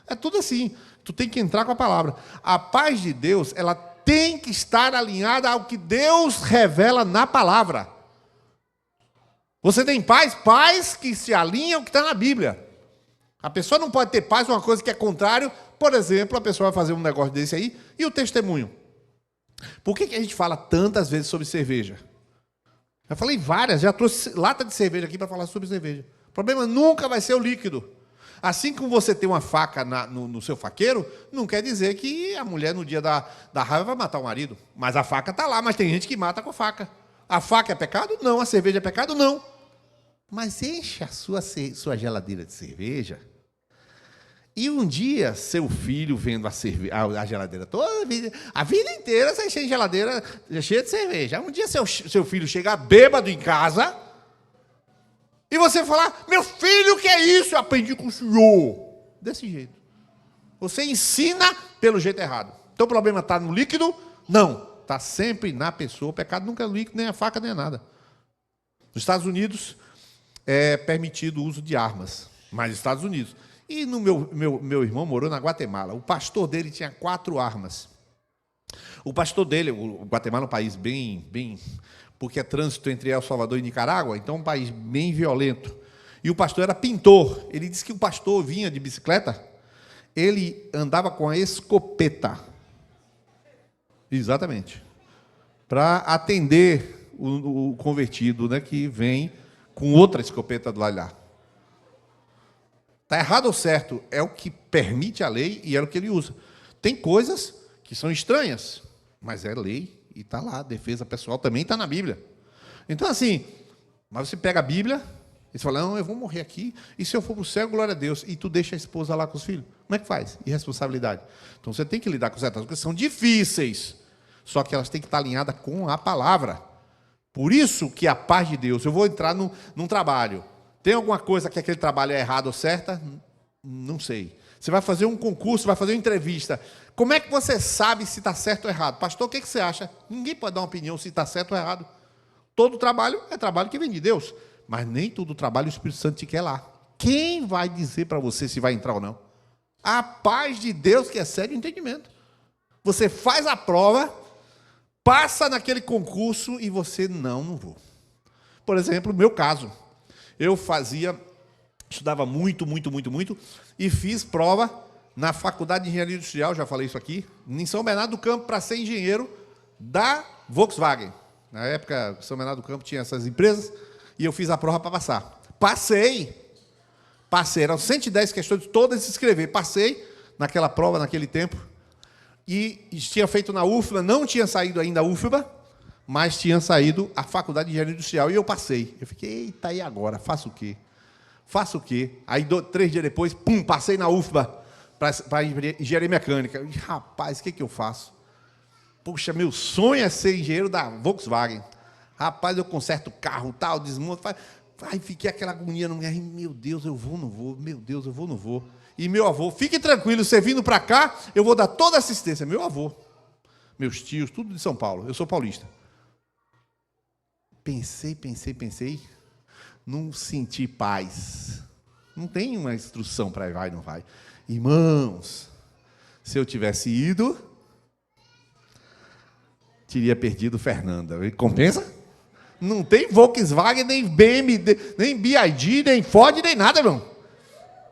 É tudo assim. Tu tem que entrar com a palavra. A paz de Deus, ela tem que estar alinhada ao que Deus revela na palavra. Você tem paz? Paz que se alinha ao que está na Bíblia. A pessoa não pode ter paz uma coisa que é contrário. Por exemplo, a pessoa vai fazer um negócio desse aí e o testemunho. Por que a gente fala tantas vezes sobre cerveja? Já falei várias, já trouxe lata de cerveja aqui para falar sobre cerveja. O problema nunca vai ser o líquido. Assim como você tem uma faca no seu faqueiro, não quer dizer que a mulher no dia da raiva vai matar o marido. Mas a faca está lá, mas tem gente que mata com a faca. A faca é pecado? Não. A cerveja é pecado? Não. Mas enche a sua geladeira de cerveja. E um dia, seu filho vendo a geladeira toda, a vida inteira você enche a geladeira cheia de cerveja. Um dia seu filho chega bêbado em casa e você falar, meu filho, o que é isso? Eu aprendi com o senhor. Desse jeito. Você ensina pelo jeito errado. Então o problema está no líquido? Não. Está sempre na pessoa. O pecado nunca é líquido, nem a faca, nem nada. Nos Estados Unidos é permitido o uso de armas. Mas nos Estados Unidos. E no meu irmão morou na Guatemala. O pastor dele tinha 4 armas. O pastor dele, o Guatemala é um país bem, porque é trânsito entre El Salvador e Nicarágua, então é um país bem violento. e o pastor era pintor. Ele disse que o pastor vinha de bicicleta, ele andava com a escopeta. Exatamente. Para atender o convertido, né, que vem com outra escopeta do lado lá. Está errado ou certo? É o que permite a lei e é o que ele usa. Tem coisas que são estranhas, mas é lei e está lá. A defesa pessoal também está na Bíblia. Então, assim, mas você pega a Bíblia e você fala, não, eu vou morrer aqui, e se eu for para o céu, glória a Deus, e tu deixa a esposa lá com os filhos. Como é que faz? Irresponsabilidade. Então, você tem que lidar com certas coisas que são difíceis, só que elas têm que estar alinhadas com a palavra. Por isso que a paz de Deus, eu vou entrar num trabalho. Tem alguma coisa que aquele trabalho é errado ou certa? Não sei. Você vai fazer um concurso, vai fazer uma entrevista. Como é que você sabe se está certo ou errado? Pastor, o que você acha? Ninguém pode dar uma opinião se está certo ou errado. Todo trabalho é trabalho que vem de Deus. Mas nem todo trabalho o Espírito Santo te quer lá. Quem vai dizer para você se vai entrar ou não? A paz de Deus que excede o entendimento. Você faz a prova, passa naquele concurso e você, não vou. Por exemplo, no meu caso, eu estudava muito, e fiz prova na Faculdade de Engenharia Industrial, já falei isso aqui, em São Bernardo do Campo, para ser engenheiro da Volkswagen. Na época, São Bernardo do Campo tinha essas empresas, e eu fiz a prova para passar. Passei, eram 110 questões, todas se escrever. Passei naquela prova, naquele tempo, e tinha feito na UFBA, não tinha saído ainda a UFBA, mas tinha saído a Faculdade de Engenharia Industrial, e eu passei. Eu fiquei, eita, e agora? Faço o quê? Aí, 3 dias depois, passei na UFBA para engenharia mecânica. E, rapaz, o que eu faço? Puxa, meu sonho é ser engenheiro da Volkswagen. Rapaz, eu conserto carro, tal, desmonto. Aí fiquei aquela agonia, meu Deus, eu vou, não vou, meu Deus, eu vou, não vou. E meu avô, fique tranquilo, você vindo para cá, eu vou dar toda a assistência. Meu avô, meus tios, tudo de São Paulo, eu sou paulista. Pensei, não senti paz. Não tem uma instrução para vai, não vai. Irmãos, se eu tivesse ido, teria perdido Fernanda. Compensa? Não tem Volkswagen, nem BMW, nem BYD, nem Ford, nem nada, irmão.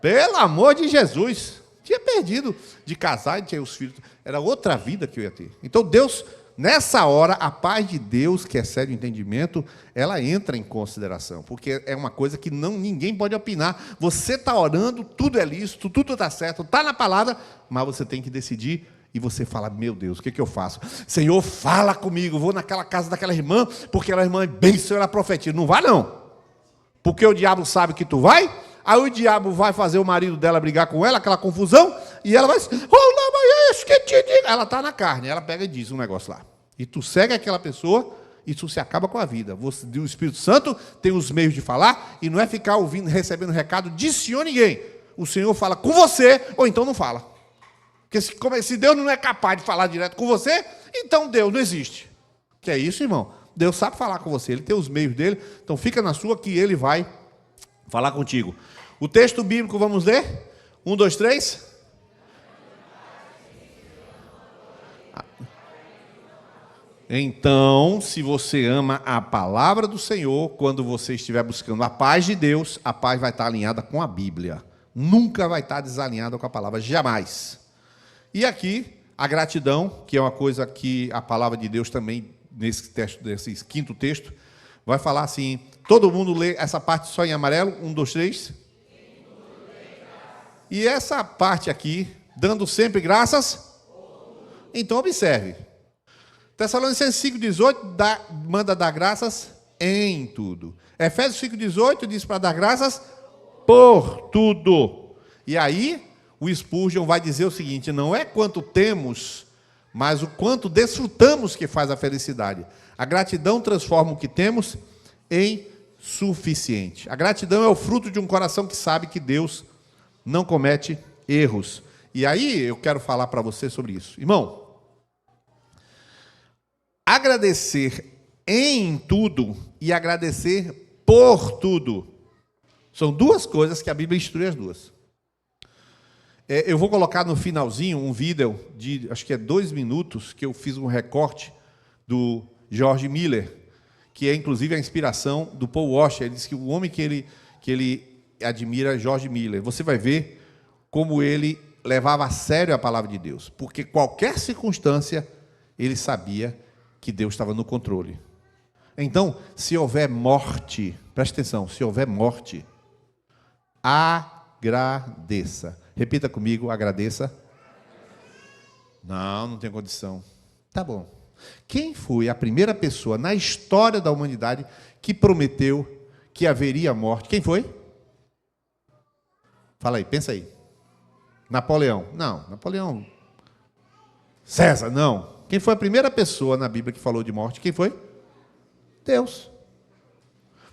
Pelo amor de Jesus. Tinha perdido de casar e tinha os filhos. Era outra vida que eu ia ter. Então, Deus, nessa hora, a paz de Deus, que excede o entendimento, ela entra em consideração. Porque é uma coisa que ninguém pode opinar. Você está orando, tudo é lícito, tudo está certo, está na palavra, mas você tem que decidir. E você fala, meu Deus, o que eu faço? Senhor, fala comigo, vou naquela casa daquela irmã, porque aquela irmã é bem, Senhor, ela profetiza. Não vai, não. Porque o diabo sabe que tu vai, aí o diabo vai fazer o marido dela brigar com ela, aquela confusão, e ela vai dizer, oh, não, mas é isso que te digo. Ela está na carne, ela pega e diz um negócio lá. E tu segue aquela pessoa, e tu se acaba com a vida. Você, o Espírito Santo tem os meios de falar, e não é ficar ouvindo, recebendo recado de senhor ninguém. O Senhor fala com você, ou então não fala. Porque se Deus não é capaz de falar direto com você, então Deus não existe. Que é isso, irmão? Deus sabe falar com você, Ele tem os meios dele, então fica na sua que Ele vai falar contigo. O texto bíblico, vamos ler? 1, 2, 3. Então, se você ama a palavra do Senhor, quando você estiver buscando a paz de Deus, a paz vai estar alinhada com a Bíblia. Nunca vai estar desalinhada com a palavra, jamais. E aqui, a gratidão, que é uma coisa que a palavra de Deus também, nesse quinto texto, vai falar assim, todo mundo lê essa parte só em amarelo, 1, 2, 3. E essa parte aqui, dando sempre graças, então observe. Tessalonicenses 5,18 manda dar graças em tudo. Efésios 5,18 diz para dar graças por tudo. E aí, o Spurgeon vai dizer o seguinte, não é quanto temos, mas o quanto desfrutamos que faz a felicidade. A gratidão transforma o que temos em suficiente. A gratidão é o fruto de um coração que sabe que Deus não comete erros. E aí eu quero falar para você sobre isso. Irmão, agradecer em tudo e agradecer por tudo são duas coisas que a Bíblia instrui as duas. Eu vou colocar no finalzinho um vídeo de, acho que é 2 minutos, que eu fiz um recorte do George Miller, que é inclusive a inspiração do Paul Washer. Ele disse que o homem que ele admira George Miller. Você vai ver como ele levava a sério a palavra de Deus. Porque qualquer circunstância, ele sabia que Deus estava no controle. Então, se houver morte, preste atenção, se houver morte, agradeça. Repita comigo, agradeça. Não tem condição. Tá bom. Quem foi a primeira pessoa na história da humanidade que prometeu que haveria morte? Quem foi? Fala aí, pensa aí. Napoleão. Não, Napoleão. César, não. Quem foi a primeira pessoa na Bíblia que falou de morte? Quem foi? Deus.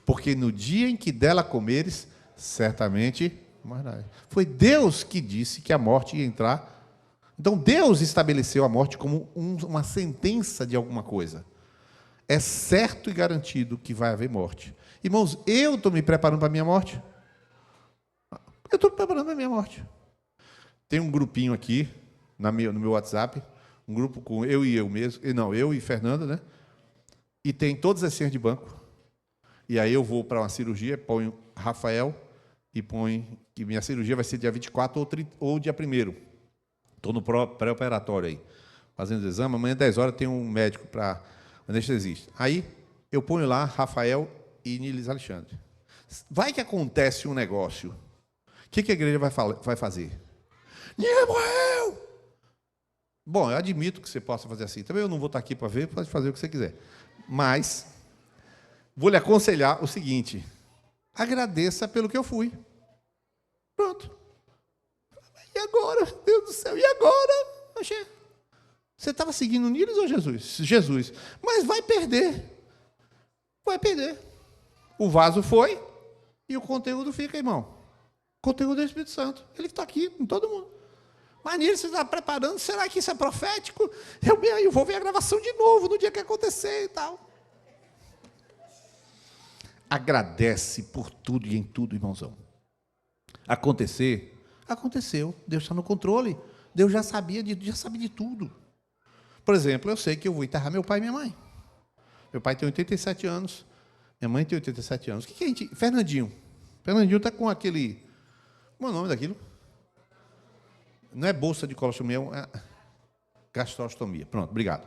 Porque no dia em que dela comeres, certamente morrerás. Foi Deus que disse que a morte ia entrar. Então, Deus estabeleceu a morte como uma sentença de alguma coisa. É certo e garantido que vai haver morte. Irmãos, eu estou me preparando para a minha morte. Eu estou me preparando para a minha morte. Tem um grupinho aqui, no meu WhatsApp, um grupo com eu e eu mesmo, não, eu e Fernanda, né? E tem todas as senhas de banco. E aí eu vou para uma cirurgia, ponho Rafael e ponho que minha cirurgia vai ser dia 24 ou dia 1º. Estou no pré-operatório aí, fazendo o exame. Amanhã, 10 horas, tem um médico para anestesista. Aí, eu ponho lá Rafael e Nilis Alexandre. Vai que acontece um negócio. O que a igreja vai fazer? Ninguém morreu! Bom, eu admito que você possa fazer assim. Também eu não vou estar aqui para ver, pode fazer o que você quiser. Mas, vou lhe aconselhar o seguinte. Agradeça pelo que eu fui. Pronto. E agora? Deus do céu, e agora? Você estava seguindo o Nilis ou Jesus? Jesus. Mas vai perder. Vai perder. O vaso foi e o conteúdo fica, irmão. O conteúdo do Espírito Santo. Ele está aqui em todo mundo. Mas Nilis, você está preparando? Será que isso é profético? Eu vou ver a gravação de novo no dia que acontecer e tal. Agradece por tudo e em tudo, irmãozão. Aconteceu. Deus está no controle. Deus já sabe de tudo. Por exemplo, eu sei que eu vou enterrar meu pai e minha mãe. Meu pai tem 87 anos. Minha mãe tem 87 anos. O que a gente... Fernandinho. Fernandinho está com aquele... Como é o nome daquilo? Não é bolsa de colostomia, é gastrostomia. Pronto, obrigado.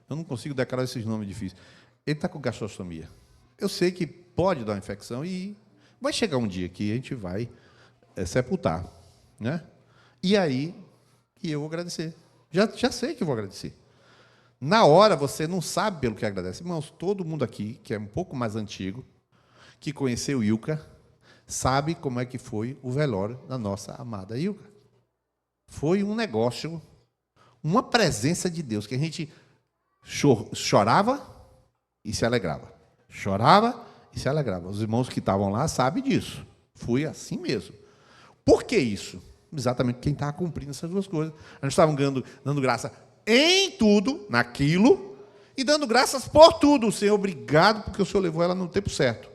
Eu não consigo decorar esses nomes difíceis. Ele está com gastrostomia. Eu sei que pode dar uma infecção e vai chegar um dia que a gente vai sepultar. Né? E aí, que eu vou agradecer. Já sei que eu vou agradecer. Na hora, você não sabe pelo que agradece. Irmãos, todo mundo aqui, que é um pouco mais antigo, que conheceu Ilka, sabe como é que foi o velório da nossa amada Ilka. Foi um negócio, uma presença de Deus, que a gente chorava e se alegrava. Chorava e se alegrava. Os irmãos que estavam lá sabem disso. Foi assim mesmo. Por que isso? Exatamente quem estava cumprindo essas duas coisas. A gente estava dando graça em tudo, naquilo, e dando graças por tudo. Senhor, obrigado, porque o Senhor levou ela no tempo certo.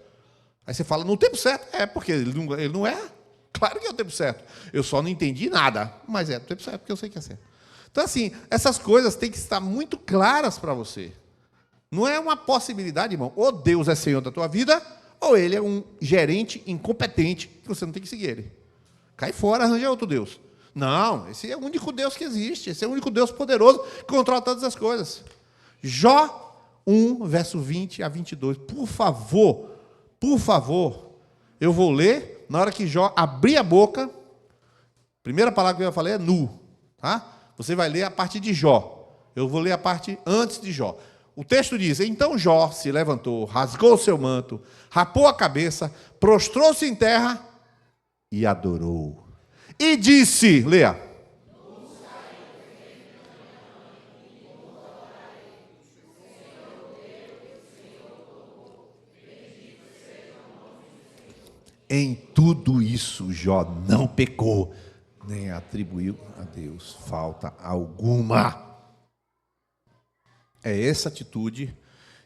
Aí você fala, no tempo certo? É, porque ele não é. Claro que é o tempo certo. Eu só não entendi nada, mas é o tempo certo, porque eu sei que é certo. Então, assim, essas coisas têm que estar muito claras para você. Não é uma possibilidade, irmão. Ou Deus é Senhor da tua vida, ou Ele é um gerente incompetente, que você não tem que seguir Ele. Cai fora, arranja outro Deus. Não, esse é o único Deus que existe. Esse é o único Deus poderoso que controla todas as coisas. Jó 1, verso 20 a 22. Por favor, eu vou ler. Na hora que Jó abrir a boca, a primeira palavra que eu falei é nu. Tá? Você vai ler a parte de Jó. Eu vou ler a parte antes de Jó. O texto diz, então Jó se levantou, rasgou o seu manto, rapou a cabeça, prostrou-se em terra e adorou. E disse, leia. Em tudo isso, Jó não pecou, nem atribuiu a Deus falta alguma. É essa atitude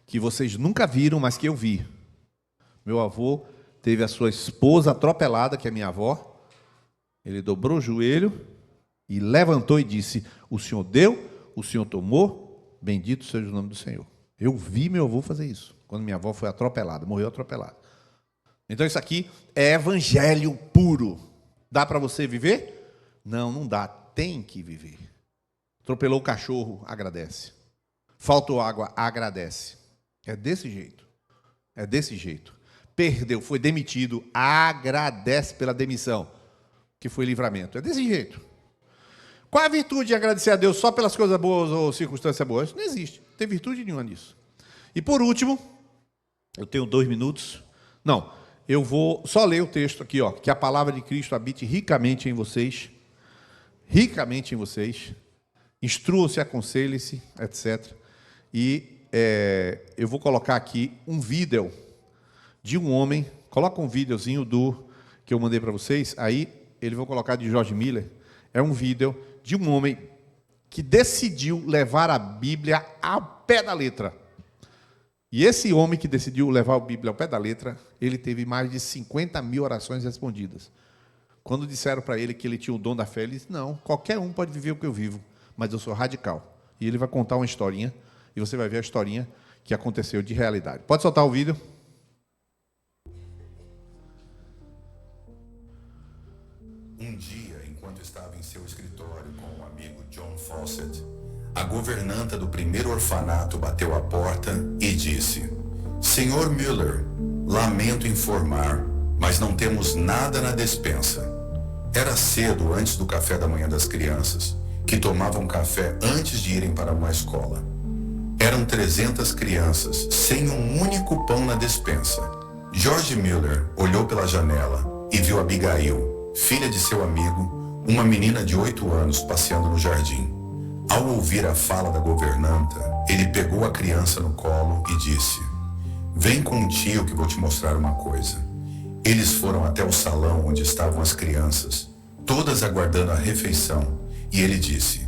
que vocês nunca viram, mas que eu vi. Meu avô teve a sua esposa atropelada, que é minha avó. Ele dobrou o joelho e levantou e disse, o Senhor deu, o Senhor tomou, bendito seja o nome do Senhor. Eu vi meu avô fazer isso, quando minha avó foi atropelada, morreu atropelada. Então isso aqui é evangelho puro. Dá para você viver? Não, não dá. Tem que viver. Atropelou o cachorro, agradece. Faltou água, agradece. É desse jeito. É desse jeito. Perdeu, foi demitido, agradece pela demissão, que foi livramento. É desse jeito. Qual a virtude de agradecer a Deus só pelas coisas boas ou circunstâncias boas? Não existe. Não tem virtude nenhuma nisso. E por último, eu tenho 2 minutos. Não, eu vou só ler o texto aqui, ó, que a palavra de Cristo habite ricamente em vocês. Ricamente em vocês. Instrua-se, aconselhe-se, etc. E eu vou colocar aqui um vídeo de um homem. Coloca um videozinho que eu mandei para vocês. Aí, ele vai colocar de George Miller. É um vídeo de um homem que decidiu levar a Bíblia ao pé da letra. E esse homem que decidiu levar a Bíblia ao pé da letra, ele teve mais de 50 mil orações respondidas. Quando disseram para ele que ele tinha o dom da fé, ele disse, não, qualquer um pode viver o que eu vivo, mas eu sou radical. E ele vai contar uma historinha, e você vai ver a historinha que aconteceu de realidade. Pode soltar o vídeo? Um dia, enquanto estava em seu escritório com o amigo John Fawcett, a governanta do primeiro orfanato bateu à porta e disse: Senhor Müller, lamento informar, mas não temos nada na despensa. Era cedo antes do café da manhã das crianças, que tomavam café antes de irem para uma escola. Eram 300 crianças, sem um único pão na despensa. George Müller olhou pela janela e viu Abigail, filha de seu amigo, uma menina de 8 anos passeando no jardim. Ao ouvir a fala da governanta, ele pegou a criança no colo e disse: Vem com o tio que vou te mostrar uma coisa. Eles foram até o salão onde estavam as crianças, todas aguardando a refeição, e ele disse: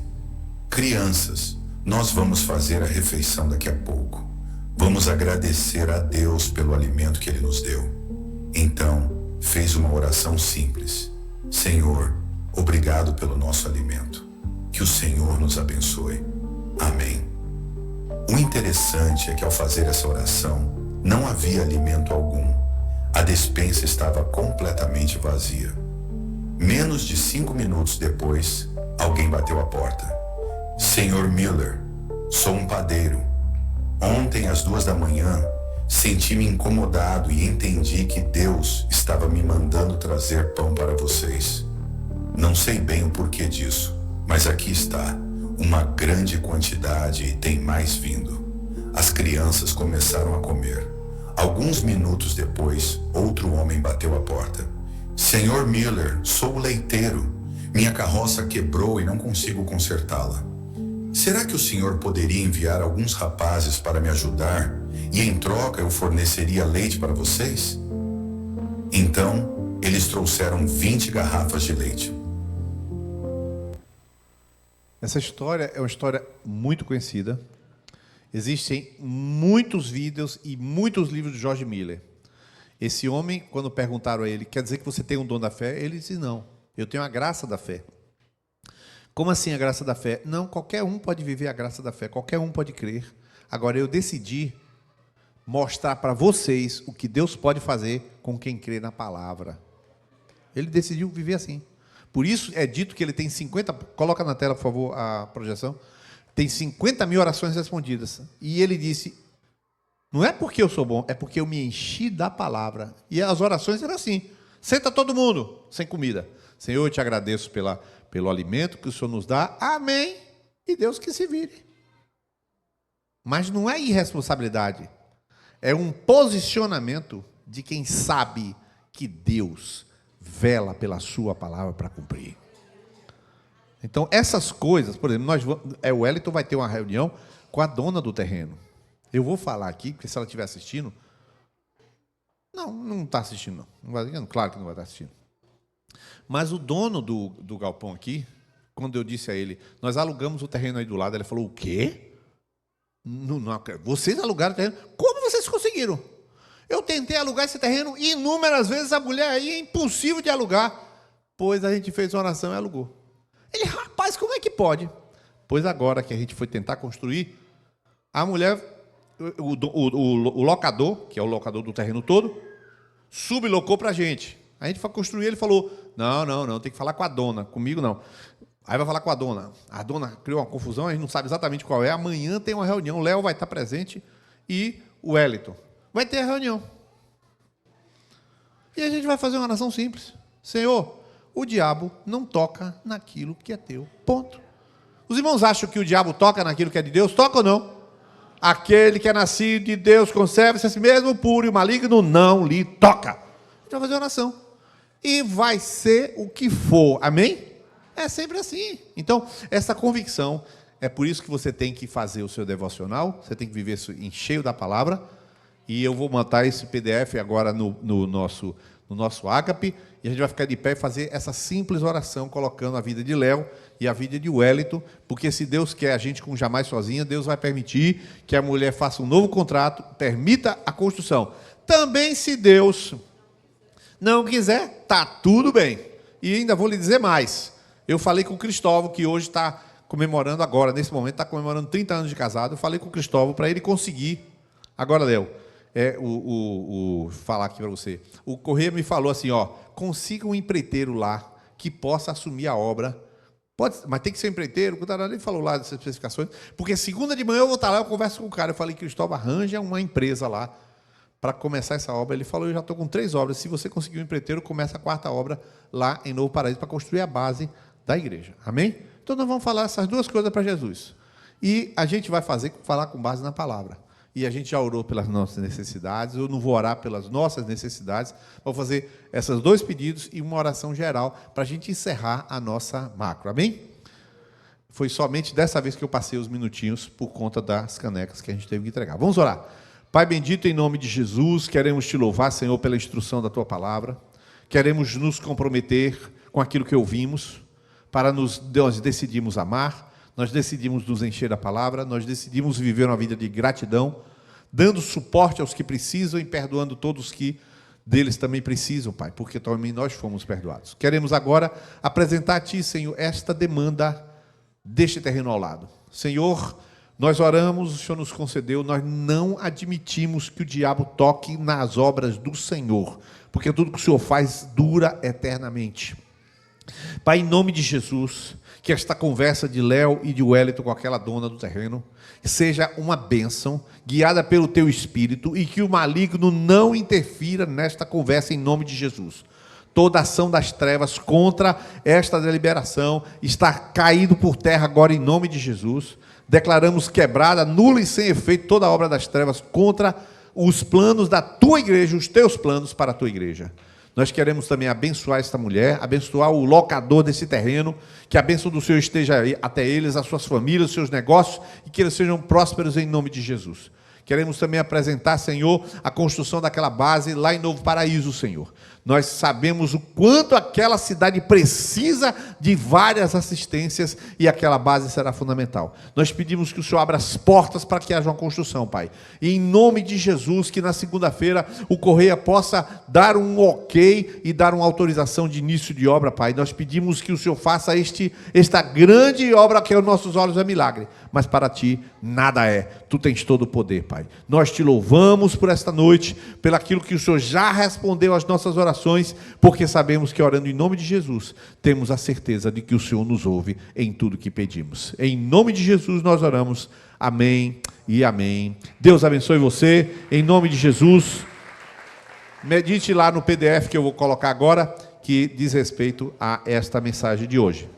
Crianças, nós vamos fazer a refeição daqui a pouco. Vamos agradecer a Deus pelo alimento que Ele nos deu. Então, fez uma oração simples. Senhor, obrigado pelo nosso alimento. Que o Senhor nos abençoe. Amém. O interessante é que ao fazer essa oração, não havia alimento algum. A despensa estava completamente vazia. Menos de 5 minutos depois, alguém bateu à porta. Senhor Müller, sou um padeiro. Ontem, às 2 da manhã, senti-me incomodado e entendi que Deus estava me mandando trazer pão para vocês. Não sei bem o porquê disso, mas aqui está, uma grande quantidade e tem mais vindo. As crianças começaram a comer. Alguns minutos depois, outro homem bateu à porta. Senhor Müller, sou o leiteiro. Minha carroça quebrou e não consigo consertá-la. Será que o senhor poderia enviar alguns rapazes para me ajudar e em troca eu forneceria leite para vocês? Então, eles trouxeram 20 garrafas de leite. Essa história é uma história muito conhecida. Existem muitos vídeos e muitos livros de George Miller. Esse homem, quando perguntaram a ele, quer dizer que você tem um dom da fé? Ele disse, não, eu tenho a graça da fé. Como assim a graça da fé? Não, qualquer um pode viver a graça da fé, qualquer um pode crer. Agora, eu decidi mostrar para vocês o que Deus pode fazer com quem crê na palavra. Ele decidiu viver assim. Por isso é dito que ele tem 50... Coloca na tela, por favor, a projeção. Tem 50 mil orações respondidas. E ele disse, não é porque eu sou bom, é porque eu me enchi da palavra. E as orações eram assim. Senta todo mundo, sem comida. Senhor, eu te agradeço pelo alimento que o Senhor nos dá. Amém. E Deus que se vire. Mas não é irresponsabilidade. É um posicionamento de quem sabe que Deus vela pela sua palavra para cumprir. Então, essas coisas, por exemplo, o Wellington vai ter uma reunião com a dona do terreno. Eu vou falar aqui, porque se ela estiver assistindo... Não está assistindo, não. Claro que não vai estar assistindo. Mas o dono do galpão aqui, quando eu disse a ele, nós alugamos o terreno aí do lado, ele falou, o quê? Não, vocês alugaram o terreno? Como vocês conseguiram? Eu tentei alugar esse terreno inúmeras vezes, a mulher aí é impossível de alugar. Pois a gente fez uma oração e alugou. Ele, rapaz, como é que pode? Pois agora que a gente foi tentar construir, a mulher, o locador, que é o locador do terreno todo, sublocou para a gente. A gente foi construir, ele falou, não, tem que falar com a dona, comigo não. Aí vai falar com a dona criou uma confusão, a gente não sabe exatamente qual é, amanhã tem uma reunião, o Léo vai estar presente e o Wellington. Vai ter a reunião. E a gente vai fazer uma oração simples. Senhor, o diabo não toca naquilo que é teu. Ponto. Os irmãos acham que o diabo toca naquilo que é de Deus? Toca ou não? Aquele que é nascido de Deus conserva-se a si mesmo puro e o maligno não lhe toca. A gente vai fazer oração. E vai ser o que for. Amém? É sempre assim. Então, essa convicção, é por isso que você tem que fazer o seu devocional, você tem que viver isso em cheio da palavra, e eu vou montar esse PDF agora no nosso Ágape, e a gente vai ficar de pé e fazer essa simples oração, colocando a vida de Léo e a vida de Wellington, porque se Deus quer a gente com jamais sozinha, Deus vai permitir que a mulher faça um novo contrato, permita a construção. Também se Deus não quiser, está tudo bem. E ainda vou lhe dizer mais. Eu falei com o Cristóvão, que hoje está comemorando agora, nesse momento, está comemorando 30 anos de casado. Eu falei com o Cristóvão para ele conseguir. Agora, Léo, falar aqui para você. O Correia me falou assim, consiga um empreiteiro lá que possa assumir a obra. Pode, mas tem que ser empreiteiro. Ele falou lá dessas especificações. Porque segunda de manhã eu vou estar lá, eu converso com o cara. Eu falei, Cristóvão, arranja uma empresa lá para começar essa obra. Ele falou, eu já estou com 3 obras. Se você conseguir um empreiteiro, começa a 4ª obra lá em Novo Paraíso para construir a base da igreja. Amém? Então nós vamos falar essas 2 coisas para Jesus. E a gente vai falar com base na palavra. E a gente já orou pelas nossas necessidades. Eu não vou orar pelas nossas necessidades. Vou fazer esses 2 pedidos e uma oração geral para a gente encerrar a nossa macro. Amém? Foi somente dessa vez que eu passei os minutinhos por conta das canecas que a gente teve que entregar. Vamos orar. Pai bendito, em nome de Jesus, queremos te louvar, Senhor, pela instrução da tua palavra. Queremos nos comprometer com aquilo que ouvimos, para nós decidimos amar, nós decidimos nos encher da palavra, nós decidimos viver uma vida de gratidão, dando suporte aos que precisam e perdoando todos que deles também precisam, Pai, porque também nós fomos perdoados. Queremos agora apresentar a Ti, Senhor, esta demanda deste terreno ao lado. Senhor, nós oramos, o Senhor nos concedeu, nós não admitimos que o diabo toque nas obras do Senhor, porque tudo que o Senhor faz dura eternamente. Pai, em nome de Jesus, que esta conversa de Léo e de Wellington com aquela dona do terreno seja uma bênção, guiada pelo Teu Espírito, e que o maligno não interfira nesta conversa em nome de Jesus. Toda ação das trevas contra esta deliberação está caído por terra agora em nome de Jesus. Declaramos quebrada, nula e sem efeito toda a obra das trevas contra os planos da Tua igreja, os Teus planos para a Tua igreja. Nós queremos também abençoar esta mulher, abençoar o locador desse terreno, que a bênção do Senhor esteja até eles, as suas famílias, os seus negócios, e que eles sejam prósperos em nome de Jesus. Queremos também apresentar, Senhor, a construção daquela base lá em Novo Paraíso, Senhor. Nós sabemos o quanto aquela cidade precisa de várias assistências e aquela base será fundamental. Nós pedimos que o Senhor abra as portas para que haja uma construção, Pai. E em nome de Jesus, que na segunda-feira o Correia possa dar um ok e dar uma autorização de início de obra, Pai. Nós pedimos que o Senhor faça esta grande obra que aos nossos olhos é milagre, mas para Ti nada é. Tu tens todo o poder, Pai. Nós Te louvamos por esta noite, pelo aquilo que o Senhor já respondeu às nossas orações, porque sabemos que orando em nome de Jesus, temos a certeza de que o Senhor nos ouve em tudo que pedimos. Em nome de Jesus nós oramos. Amém e amém. Deus abençoe você, em nome de Jesus. Medite lá no PDF que eu vou colocar agora, que diz respeito a esta mensagem de hoje.